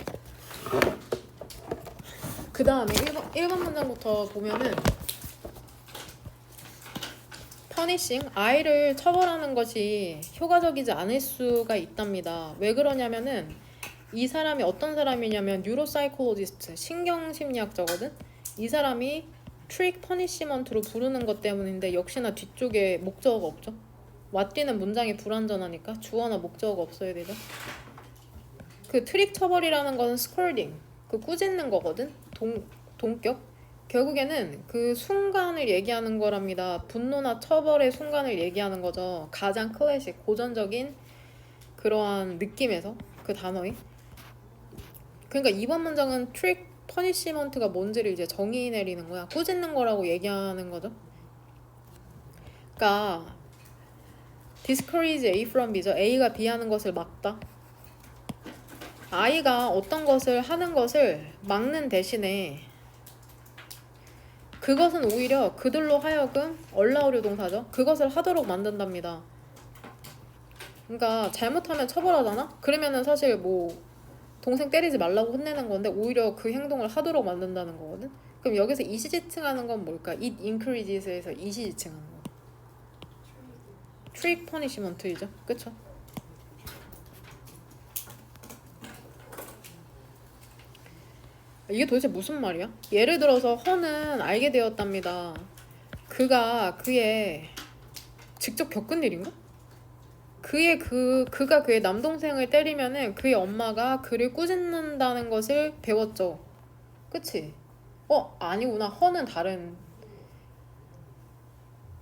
그 다음에 1번 문장부터 보면은 퍼니싱, 아이를 처벌하는 것이 효과적이지 않을 수가 있답니다. 왜 그러냐면은 이 사람이 어떤 사람이냐면 뉴로사이콜로지스트, 신경심리학자거든. 이 사람이 트릭 퍼니시먼트로 부르는 것 때문인데 역시나 뒤쪽에 목적어가 없죠. 왓뒤는 문장이 불완전하니까 주어나 목적어가 없어야 되죠. 그 트릭 처벌이라는 것은 스컬딩, 그 꾸짖는 거거든. 동격. 결국에는 그 순간을 얘기하는 거랍니다. 분노나 처벌의 순간을 얘기하는 거죠. 가장 클래식, 고전적인 그러한 느낌에서 그 단어의. 그러니까 이번 문장은 트릭 퍼니시먼트가 뭔지를 이제 정의 내리는 거야. 꾸짖는 거라고 얘기하는 거죠. 그러니까 discourage A from B죠. A가 B 하는 것을 막다. 아이가 어떤 것을 하는 것을 막는 대신에 그것은 오히려 그들로 하여금 얼라우류 동사죠. 그것을 하도록 만든답니다. 그러니까 잘못하면 처벌하잖아? 그러면은 사실 뭐 동생 때리지 말라고 혼내는 건데 오히려 그 행동을 하도록 만든다는 거거든. 그럼 여기서 이시지칭하는 건 뭘까? It encourages에서 이시지칭하는 거. 트릭 퍼니시먼트이죠. 그쵸? 이게 도대체 무슨 말이야? 예를 들어서 허는 알게 되었답니다. 그가 그의 직접 겪은 일인가? 그가 그의 남동생을 때리면은 그의 엄마가 그를 꾸짖는다는 것을 배웠죠. 그치? 아니구나. 허는 다른.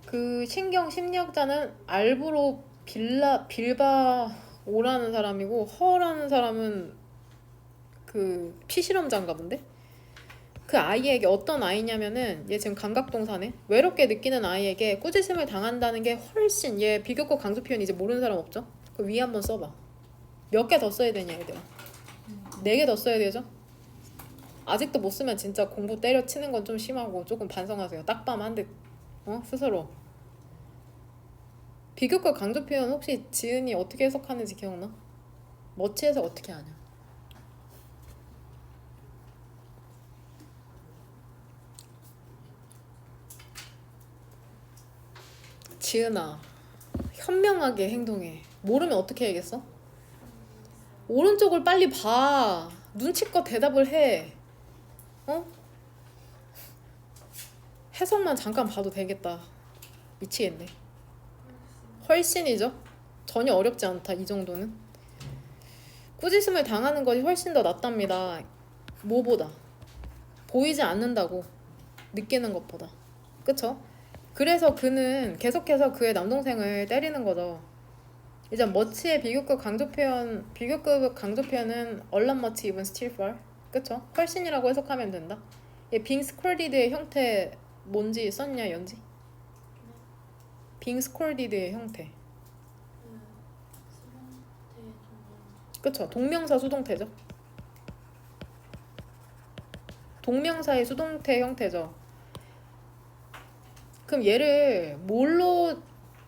그 심리학자는 알브로 빌바오라는 사람이고 허라는 사람은 그 피실험자인가 본데? 그 아이에게 어떤 아이냐면은 얘 지금 감각동사네. 외롭게 느끼는 아이에게 꾸짖음을 당한다는 게 훨씬 얘 비교급 강조 표현 이제 모르는 사람 없죠? 그 위에 한번 써봐. 몇 개 더 써야 되냐 얘들아? 4개 더 써야 되죠? 아직도 못 쓰면 진짜 공부 때려치는 건 좀 심하고 조금 반성하세요. 딱밤 한 대 스스로. 비교급 강조 표현 혹시 지은이 어떻게 해석하는지 기억나? 머치 해석 어떻게 하냐? 지은아, 현명하게 행동해. 모르면 어떻게 해야겠어? 오른쪽을 빨리 봐. 눈치껏 대답을 해. 해석만 잠깐 봐도 되겠다. 미치겠네. 훨씬이죠? 전혀 어렵지 않다. 이 정도는. 꾸짖음을 당하는 것이 훨씬 더 낫답니다. 뭐보다? 보이지 않는다고 느끼는 것보다. 그쵸? 그래서 그는 계속해서 그의 남동생을 때리는 거죠. 이제 머치의 비교급 강조 표현은 얼란 머치 even still far. 그쵸? 훨씬이라고 해석하면 된다. 얘 being scolded의 형태 뭔지 썼냐 연지? being scolded의 형태. 그쵸? 동명사 수동태죠. 동명사의 수동태 형태죠. 그럼 얘를 뭘로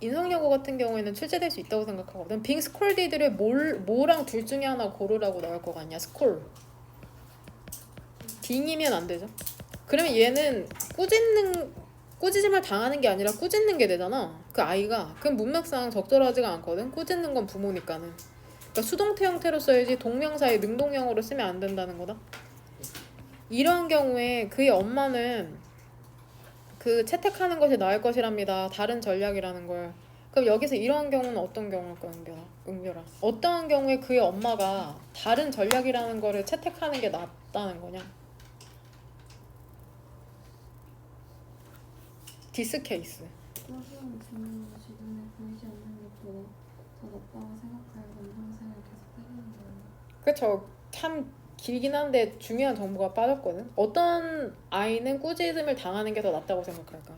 인성여고 같은 경우에는 출제될 수 있다고 생각하거든. being scolded를 뭐랑 둘 중에 하나 고르라고 나올 거 같냐? scold. being이면 안 되죠. 그러면 얘는 꾸짖음을 당하는 게 아니라 꾸짖는 게 되잖아. 그 아이가. 그럼 문맥상 적절하지가 않거든. 꾸짖는 건 부모니까는. 그러니까 수동태 형태로 써야지 동명사의 능동형으로 쓰면 안 된다는 거다. 이러한 경우에 그의 엄마는 그 채택하는 것이 나을 것이랍니다. 다른 전략이라는 걸. 그럼 여기서 이러한 경우는 어떤 경우일까? 은별아. 어떠한 경우에 그의 엄마가 다른 전략이라는 거를 채택하는 게 낫다는 거냐? 디스 케이스. 소수는 주민으로 주변에 보이지 않는 것보다 더 낫다고 생각하여 남동생을 계속 때리는 거예요. 그쵸. 참 길긴 한데 중요한 정보가 빠졌거든. 어떤 아이는 꾸짖음을 당하는 게 더 낫다고 생각할까?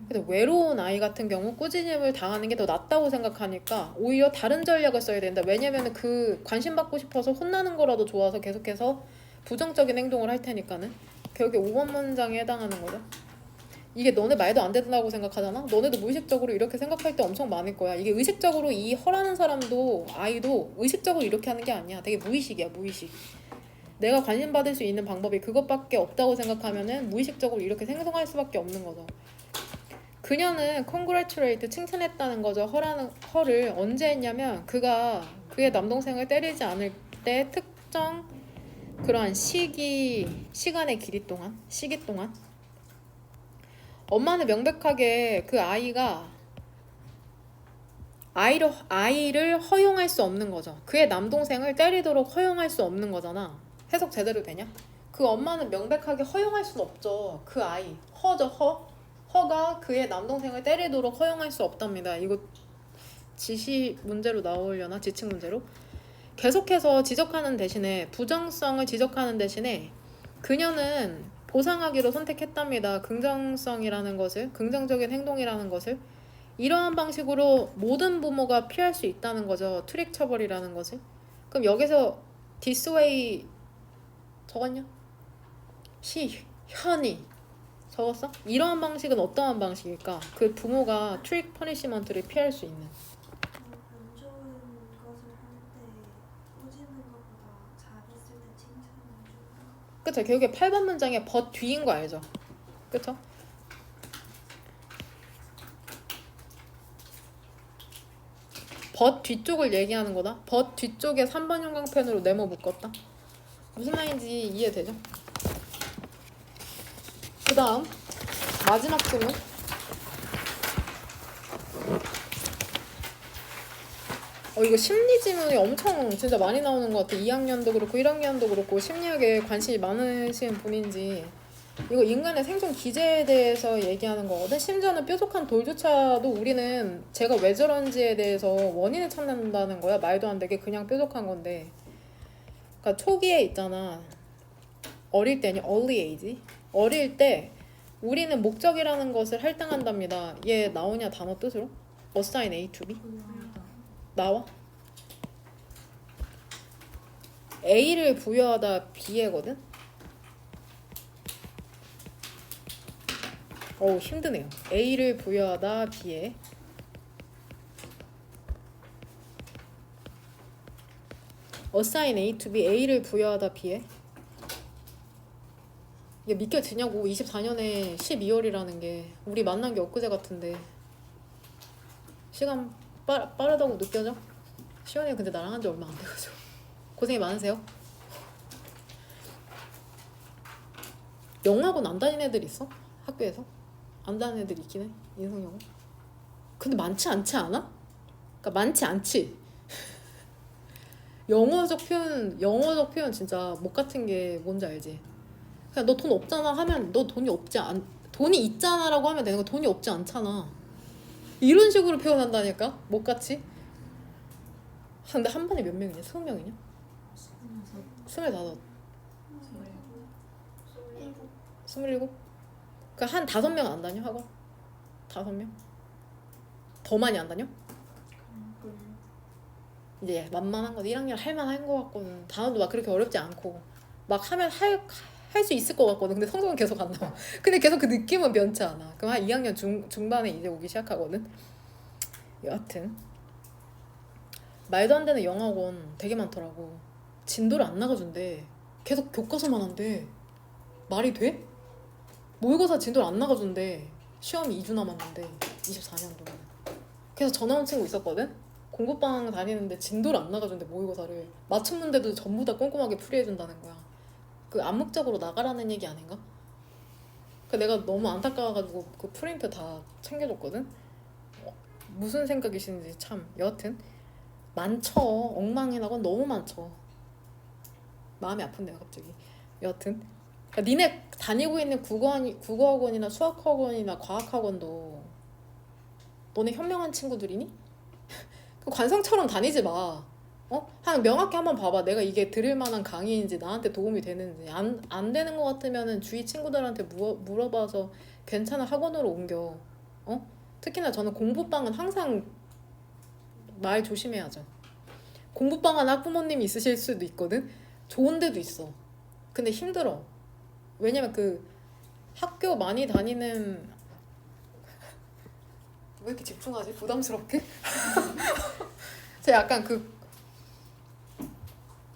근데 외로운 아이 같은 경우 꾸짖음을 당하는 게 더 낫다고 생각하니까 오히려 다른 전략을 써야 된다. 왜냐면은 그 관심 받고 싶어서 혼나는 거라도 좋아서 계속해서 부정적인 행동을 할 테니까는. 결국에 5번 문장에 해당하는 거죠. 이게 너네 말도 안 된다고 생각하잖아? 너네도 무의식적으로 이렇게 생각할 때 엄청 많을 거야. 이게 의식적으로 이 허라는 사람도 아이도 의식적으로 이렇게 하는 게 아니야. 되게 무의식이야, 무의식. 내가 관심 받을 수 있는 방법이 그것밖에 없다고 생각하면은 무의식적으로 이렇게 생성할 수밖에 없는 거죠. 그녀는 congratulate, 칭찬했다는 거죠. 허를 언제 했냐면 그가 그의 남동생을 때리지 않을 때 특정 그러한 시간의 시기 동안 엄마는 명백하게 그 아이를 허용할 수 없는 거죠. 그의 남동생을 때리도록 허용할 수 없는 거잖아. 해석 제대로 되냐? 그 엄마는 명백하게 허용할 수는 없죠. 그 아이 허죠. 허가 그의 남동생을 때리도록 허용할 수 없답니다. 이거 지시 문제로 나오려나? 지칙 문제로? 계속해서 지적하는 대신에 부정성을 지적하는 대신에 그녀는 보상하기로 선택했답니다. 긍정성이라는 것을, 긍정적인 행동이라는 것을. 이러한 방식으로 모든 부모가 피할 수 있다는 거죠. 투릭 처벌이라는 것을. 그럼 여기서 this way 적었냐? 현이 적었어? 이러한 방식은 어떠한 방식일까? 그 부모가 트릭 퍼니시먼트를 피할 수 있는. 안 좋은 것을 할 때 꾸짖는 것보다 잘했을 때 칭찬을 준다. 그쵸? 결국에 8번 문장에 but 뒤인 거 알죠? 그쵸? but 뒤쪽을 얘기하는 거다. but 뒤쪽에 3번 형광펜으로 네모 묶었다. 무슨 말인지 이해되죠? 그 다음 마지막 질문. 이거 심리 지문이 엄청 진짜 많이 나오는 것 같아. 2학년도 그렇고 1학년도 그렇고 심리학에 관심이 많으신 분인지. 이거 인간의 생존 기제에 대해서 얘기하는 거거든. 심지어는 뾰족한 돌조차도 우리는 제가 왜 저런지에 대해서 원인을 찾는다는 거야. 말도 안 되게 그냥 뾰족한 건데. 그러니까 초기에 있잖아. 어릴 때니 early age. 어릴 때 우리는 목적이라는 것을 할당한답니다. 얘 나오냐 단어 뜻으로? assign A to B? 나와? A를 부여하다 B에거든? 힘드네요. A를 부여하다 B에 assign A to B, A를 부여하다 B에 이게 믿겨지냐고. 24년에 12월이라는 게 우리 만난 게 엊그제 같은데 시간 빠르다고 느껴져? 시원이 근데 나랑 한 지 얼마 안 돼가지고 고생이 많으세요? 영어학원 안 다니는 애들 있어? 학교에서? 안 다니는 애들 있긴 해. 인성영어. 근데 많지 않지 않아? 그러니까 많지 않지. 영어적 표현 진짜 목 같은 게 뭔지 알지? 그냥 너 돈 없잖아 하면 너 돈이 있잖아라고 하면 되는 거. 돈이 없지 않잖아. 이런 식으로 표현한다니까? 목같이? 근데 한 반에 몇 명이냐? 20명이냐? 25. 27? 그 한 5명 안 다녀? 학원? 5명? 더 많이 안 다녀? 이제 만만한 거 1학년 할만한 거 같거든. 단어도 막 그렇게 어렵지 않고 막 하면 할 수 있을 것 같거든. 근데 성적은 계속 안 나와. 근데 계속 그 느낌은 변치 않아. 그럼 한 2학년 중반에 이제 오기 시작하거든. 여하튼 말도 안 되는 영어학원 되게 많더라고. 진도를 안 나가준대. 계속 교과서만 한대. 말이 돼? 모의고사 진도를 안 나가준대. 시험이 2주 남았는데 24년도에. 그래서 전화 온 친구 있었거든. 공부방 다니는데 진도를 안 나가준대. 모의고사를 맞춤 문제도 전부 다 꼼꼼하게 풀이해준다는 거야. 그 암묵적으로 나가라는 얘기 아닌가? 그 내가 너무 안타까워가지고 그 프린트 다 챙겨줬거든. 무슨 생각이신지 참. 여하튼 많죠. 엉망이나건 너무 많죠. 마음이 아픈데요 갑자기. 여하튼 그러니까 니네 다니고 있는 국어학원이나 수학학원이나 과학학원도 너네 현명한 친구들이니? 그 관성처럼 다니지 마. 한 명확히 한번 봐봐. 내가 이게 들을 만한 강의인지 나한테 도움이 되는지. 안 되는 것 같으면은 주위 친구들한테 물어봐서 괜찮은 학원으로 옮겨. 특히나 저는 공부방은 항상 말 조심해야죠. 공부방한 학부모님이 있으실 수도 있거든. 좋은 데도 있어. 근데 힘들어. 왜냐면 그 학교 많이 다니는 왜 이렇게 집중하지? 부담스럽게? 제가 약간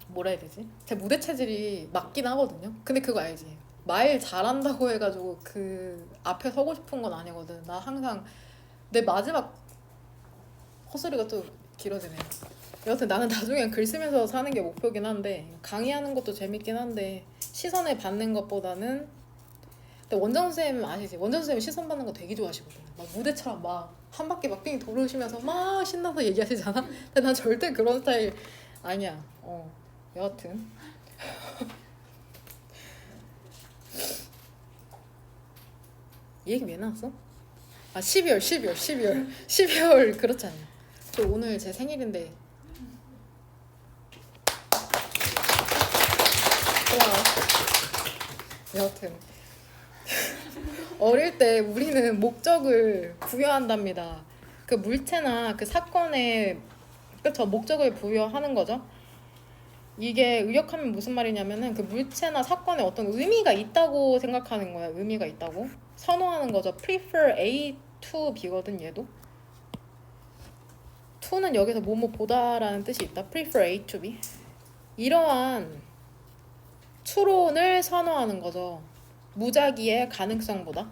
뭐라 해야 되지? 제 무대 체질이 맞긴 하거든요. 근데 그거 알지? 말 잘한다고 해가지고 그 앞에 서고 싶은 건 아니거든. 나 항상 내 마지막 헛소리가 또 길어지네. 여하튼 나는 나중엔 글 쓰면서 사는 게 목표긴 한데 강의하는 것도 재밌긴 한데 시선을 받는 것보다는 근데 원장 선생님 아시지? 원장 선생님 시선 받는 거 되게 좋아하시거든. 막 무대처럼 막 한 바퀴 막 빙 돌으시면서 막 신나서 얘기하시잖아. 근데 난 절대 그런 스타일 아니야. 여하튼 이 얘기 왜 나왔어? 12월 그렇지 않냐. 저 오늘 제 생일인데 고마워. 여하튼 어릴 때 우리는 목적을 부여한답니다. 그 물체나 그 사건에 그쵸 목적을 부여하는 거죠. 이게 의역하면 무슨 말이냐면은 그 물체나 사건에 어떤 의미가 있다고 생각하는 거야. 의미가 있다고 선호하는 거죠. prefer A to B거든 얘도. to는 여기서 뭐뭐 보다라는 뜻이 있다. prefer A to B. 이러한 추론을 선호하는 거죠. 무작위의 가능성보다.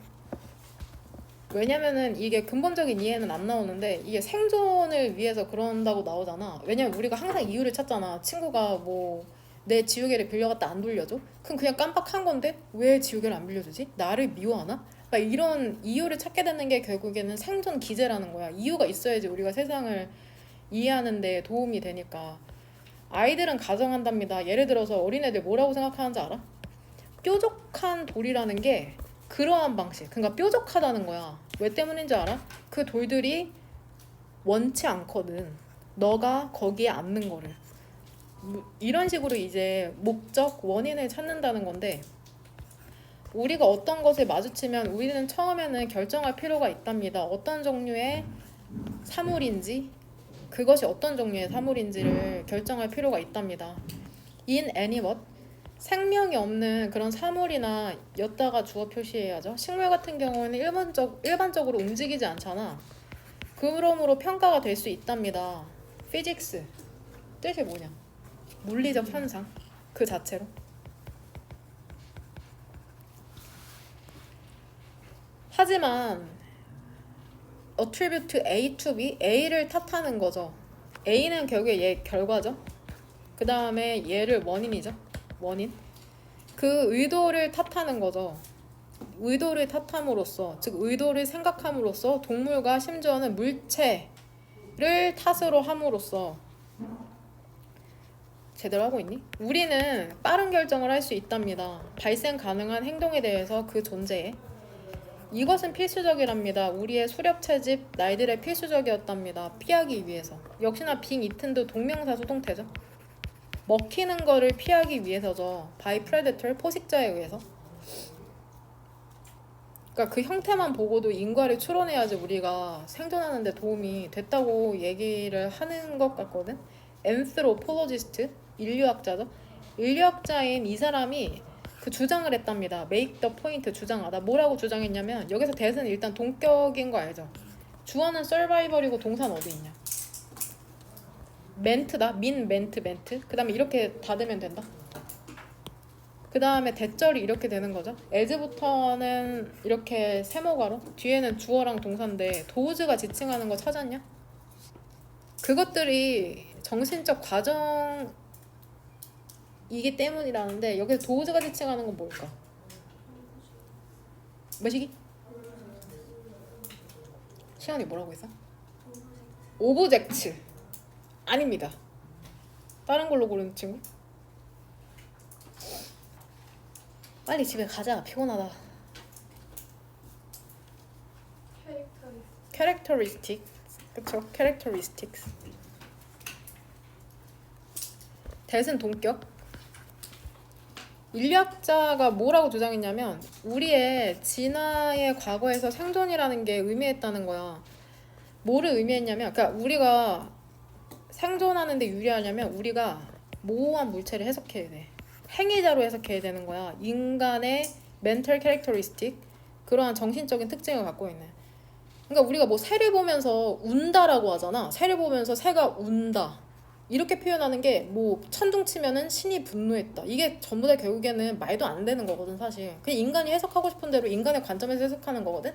왜냐면은 이게 근본적인 이해는 안 나오는데 이게 생존을 위해서 그런다고 나오잖아. 왜냐면 우리가 항상 이유를 찾잖아. 친구가 뭐 내 지우개를 빌려갔다 안 돌려줘? 그럼 그냥 깜빡한 건데 왜 지우개를 안 빌려주지? 나를 미워하나? 막 이런 이유를 찾게 되는 게 결국에는 생존 기제라는 거야. 이유가 있어야지 우리가 세상을 이해하는 데 도움이 되니까. 아이들은 가정한답니다. 예를 들어서 어린애들 뭐라고 생각하는지 알아? 뾰족한 돌이라는 게 그러한 방식. 그러니까 뾰족하다는 거야. 왜 때문인지 알아? 그 돌들이 원치 않거든. 너가 거기에 앉는 거를. 이런 식으로 이제 목적, 원인을 찾는다는 건데 우리가 어떤 것을 마주치면 우리는 처음에는 결정할 필요가 있답니다. 어떤 종류의 사물인지 그것이 어떤 종류의 사물인지를 결정할 필요가 있답니다. In any what? 생명이 없는 그런 사물이나 였다가 주어 표시해야죠. 식물 같은 경우에는 일반적으로 움직이지 않잖아. 그러므로 평가가 될 수 있답니다. Physics 뜻이 뭐냐? 물리적 현상 그 자체로. 하지만 attribute A to B, A를 탓하는 거죠. A는 결국에 얘 결과죠. 그 다음에 얘를 원인이죠. 원인. 그 의도를 탓하는 거죠. 의도를 탓함으로써, 즉 의도를 생각함으로써 동물과 심지어는 물체를 탓으로 함으로써 제대로 하고 있니? 우리는 빠른 결정을 할 수 있답니다. 발생 가능한 행동에 대해서 그 존재에. 이것은 필수적이랍니다. 우리의 수렵 채집 날들의 필수적이었답니다. 피하기 위해서. 역시나 being eaten도 동명사 수동태죠. 먹히는 거를 피하기 위해서죠. by predator, 포식자에 의해서. 그러니까 그 형태만 보고도 인과를 추론해야지 우리가 생존하는 데 도움이 됐다고 얘기를 하는 것 같거든. anthropologist, 인류학자죠. 인류학자인 이 사람이 그 주장을 했답니다. make the point, 주장하다. 뭐라고 주장했냐면 여기서 대세는 일단 동격인 거 알죠? 주어는 survival이고 동사는 어디 있냐? 멘트다. 멘트. 그 다음에 이렇게 닫으면 된다. 그 다음에 대절이 이렇게 되는 거죠. as부터는 이렇게 세모가로, 뒤에는 주어랑 동사인데 도우즈가 지칭하는 거 찾았냐? 그것들이 정신적 과정이기 때문이라는데 여기서 도우즈가 지칭하는 건 뭘까? 뭐시기? 시연이 뭐라고 했어? 오브젝트. 아닙니다. 다른 걸로 고르는 친구? 빨리 집에 가자. 피곤하다. characteristic. 그쵸? characteristics. 대신 동격. 인류학자가 뭐라고 주장했냐면 우리의 진화의 과거에서 생존이라는 게 의미했다는 거야. 뭐를 의미했냐면 그러니까 우리가 생존하는 데 유리하려면 우리가 모호한 물체를 해석해야 돼. 행위자로 해석해야 되는 거야. 인간의 mental characteristic, 그러한 정신적인 특징을 갖고 있는. 그러니까 우리가 뭐 새를 보면서 운다라고 하잖아. 새를 보면서 새가 운다. 이렇게 표현하는 게 뭐 천둥 치면은 신이 분노했다. 이게 전부 다 결국에는 말도 안 되는 거거든 사실. 그냥 인간이 해석하고 싶은 대로 인간의 관점에서 해석하는 거거든.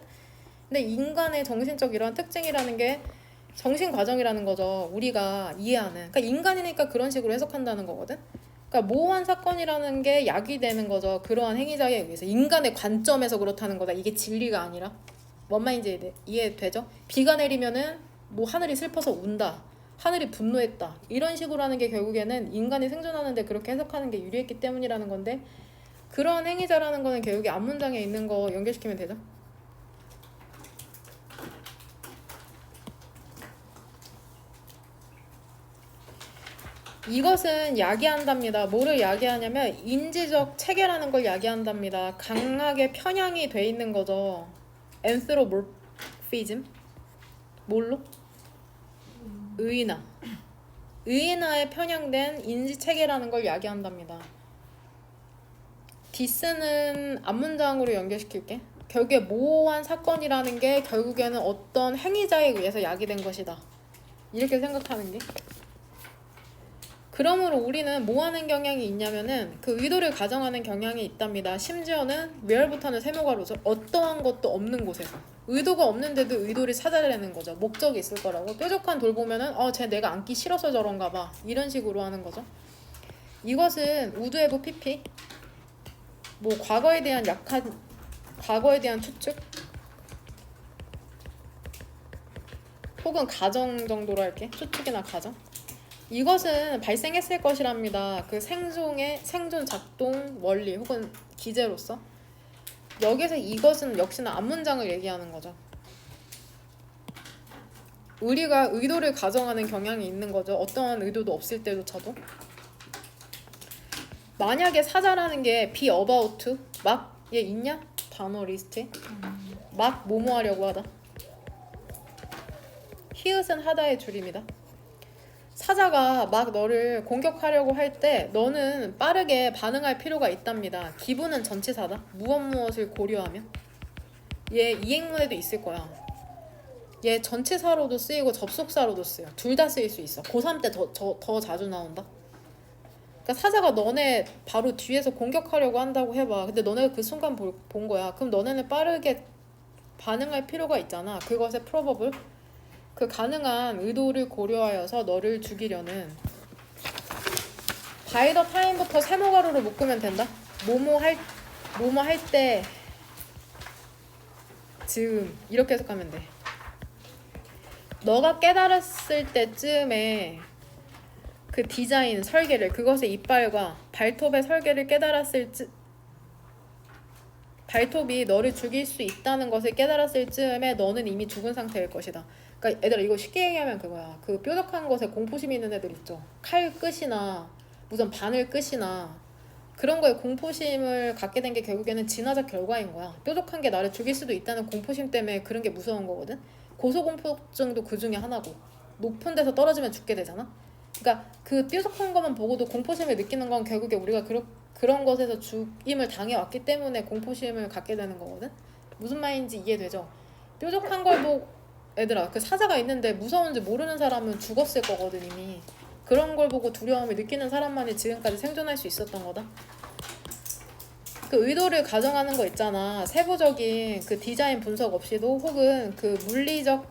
근데 인간의 정신적 이러한 특징이라는 게 정신 과정이라는 거죠. 우리가 이해하는. 그러니까 인간이니까 그런 식으로 해석한다는 거거든. 그러니까 모호한 사건이라는 게 야기되는 거죠. 그러한 행위자에 의해서 인간의 관점에서 그렇다는 거다. 이게 진리가 아니라. 뭔 말인지 이해되죠? 비가 내리면은 뭐 하늘이 슬퍼서 운다. 하늘이 분노했다. 이런 식으로 하는 게 결국에는 인간이 생존하는데 그렇게 해석하는 게 유리했기 때문이라는 건데 그런 행위자라는 거는 결국에 앞문장에 있는 거 연결시키면 되죠. 이것은 야기한답니다. 뭐를 야기하냐면 인지적 체계라는 걸 야기한답니다. 강하게 편향이 돼 있는 거죠. 앤스로몰피즘 뭘로? 의인화에 편향된 인지 체계라는 걸 야기한답니다. 디스는 앞문장으로 연결시킬게. 결국에 모호한 사건이라는 게 결국에는 어떤 행위자에 의해서 야기된 것이다. 이렇게 생각하는 게. 그러므로 우리는 뭐 하는 경향이 있냐면은 그 의도를 가정하는 경향이 있답니다. 심지어는 where부터는 세모가로죠. 어떠한 것도 없는 곳에서. 의도가 없는데도 의도를 찾아내는 거죠. 목적이 있을 거라고. 뾰족한 돌 보면은 쟤 내가 앉기 싫어서 저런가 봐. 이런 식으로 하는 거죠. 이것은 우드웨브 PP 뭐 과거에 대한 추측 혹은 가정 정도로 할게. 추측이나 가정. 이것은 발생했을 것이랍니다. 그 생존 작동 원리 혹은 기제로서. 여기서 이것은 역시나 앞문장을 얘기하는 거죠. 우리가 의도를 가정하는 경향이 있는 거죠. 어떠한 의도도 없을 때조차도. 만약에 사자라는 게 be about 막 얘 있냐? 단어 리스트에 막 뭐뭐 하려고 하다. 히읗은 하다의 줄입니다. 사자가 막 너를 공격하려고 할 때 너는 빠르게 반응할 필요가 있답니다. 기분은 전치사다. 무엇을 고려하며. 얘 이행문에도 있을 거야. 얘 전치사로도 쓰이고 접속사로도 쓰여. 둘 다 쓰일 수 있어. 고3 때 더 자주 나온다. 그러니까 사자가 너네 바로 뒤에서 공격하려고 한다고 해봐. 근데 너네가 그 순간 본 거야. 그럼 너네는 빠르게 반응할 필요가 있잖아. 그것의 프로버블. 그 가능한 의도를 고려하여서 너를 죽이려는 by the time부터 세모가루로 묶으면 된다. 뭐뭐 할 때 즈음 이렇게 해석하면 돼. 너가 깨달았을 때쯤에 그 디자인 설계를 그것의 이빨과 발톱의 설계를 깨달았을 발톱이 너를 죽일 수 있다는 것을 깨달았을 즈음에 너는 이미 죽은 상태일 것이다. 그러니까 얘들아 이거 쉽게 얘기하면 그거야. 그 뾰족한 것에 공포심 있는 애들 있죠. 칼 끝이나 무슨 바늘 끝이나 그런 거에 공포심을 갖게 된 게 결국에는 진화적 결과인 거야. 뾰족한 게 나를 죽일 수도 있다는 공포심 때문에 그런 게 무서운 거거든. 고소공포증도 그 중에 하나고 높은 데서 떨어지면 죽게 되잖아. 그러니까 그 뾰족한 것만 보고도 공포심을 느끼는 건 결국에 우리가 그런 것에서 죽임을 당해왔기 때문에 공포심을 갖게 되는 거거든. 무슨 말인지 이해되죠? 뾰족한 걸 보고 얘들아 그 사자가 있는데 무서운지 모르는 사람은 죽었을 거거든 이미. 그런 걸 보고 두려움을 느끼는 사람만이 지금까지 생존할 수 있었던 거다. 그 의도를 가정하는 거 있잖아. 세부적인 그 디자인 분석 없이도 혹은 그 물리적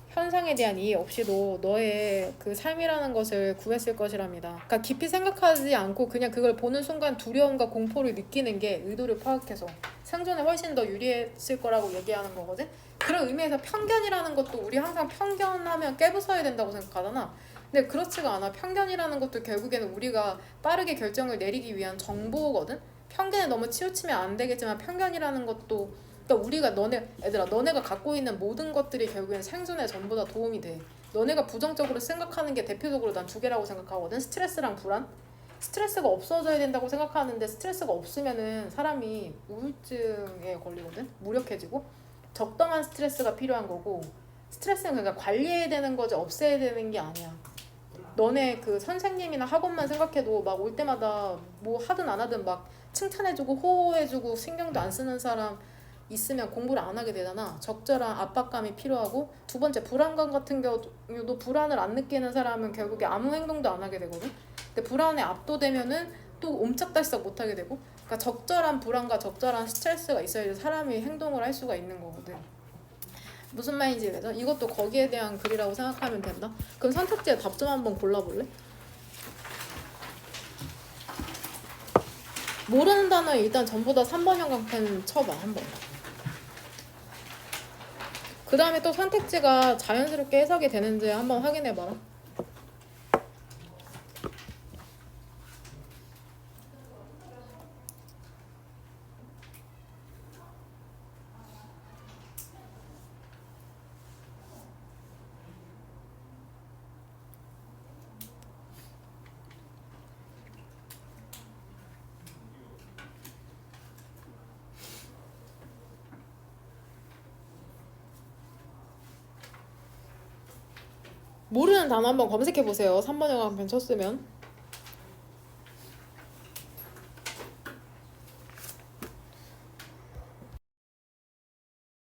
현상에 대한 이해 없이도 너의 그 삶이라는 것을 구했을 것이랍니다. 그러니까 깊이 생각하지 않고 그냥 그걸 보는 순간 두려움과 공포를 느끼는 게 의도를 파악해서 생존에 훨씬 더 유리했을 거라고 얘기하는 거거든. 그런 의미에서 편견이라는 것도 우리 항상 편견하면 깨부숴야 된다고 생각하잖아. 근데 그렇지가 않아. 편견이라는 것도 결국에는 우리가 빠르게 결정을 내리기 위한 정보거든. 편견에 너무 치우치면 안 되겠지만 편견이라는 것도 그러니까 우리가 너네가 갖고 있는 모든 것들이 결국엔 생존에 전부 다 도움이 돼. 너네가 부정적으로 생각하는 게 대표적으로 난 두 개라고 생각하거든. 스트레스랑 불안. 스트레스가 없어져야 된다고 생각하는데 스트레스가 없으면은 사람이 우울증에 걸리거든. 무력해지고 적당한 스트레스가 필요한 거고 스트레스는 그러니까 관리해야 되는 거지 없애야 되는 게 아니야. 너네 그 선생님이나 학원만 생각해도 막 올 때마다 뭐 하든 안 하든 막 칭찬해주고 호호해주고 신경도 안 쓰는 사람 있으면 공부를 안 하게 되잖아. 적절한 압박감이 필요하고 두 번째 불안감 같은 경우도 불안을 안 느끼는 사람은 결국에 아무 행동도 안 하게 되거든. 근데 불안에 압도되면은 또 옴짝달싹 못 하게 되고 그러니까 적절한 불안과 적절한 스트레스가 있어야 사람이 행동을 할 수가 있는 거거든. 무슨 말인지 알죠? 이것도 거기에 대한 글이라고 생각하면 된다. 그럼 선택지에 답 좀 한번 골라볼래? 모르는 단어 일단 전부 다 3번 형광펜 쳐봐 한번. 그 다음에 또 선택지가 자연스럽게 해석이 되는지 한번 확인해봐라. 모르는 단어 한번 검색해보세요. 3번 형광펜 쳤으면.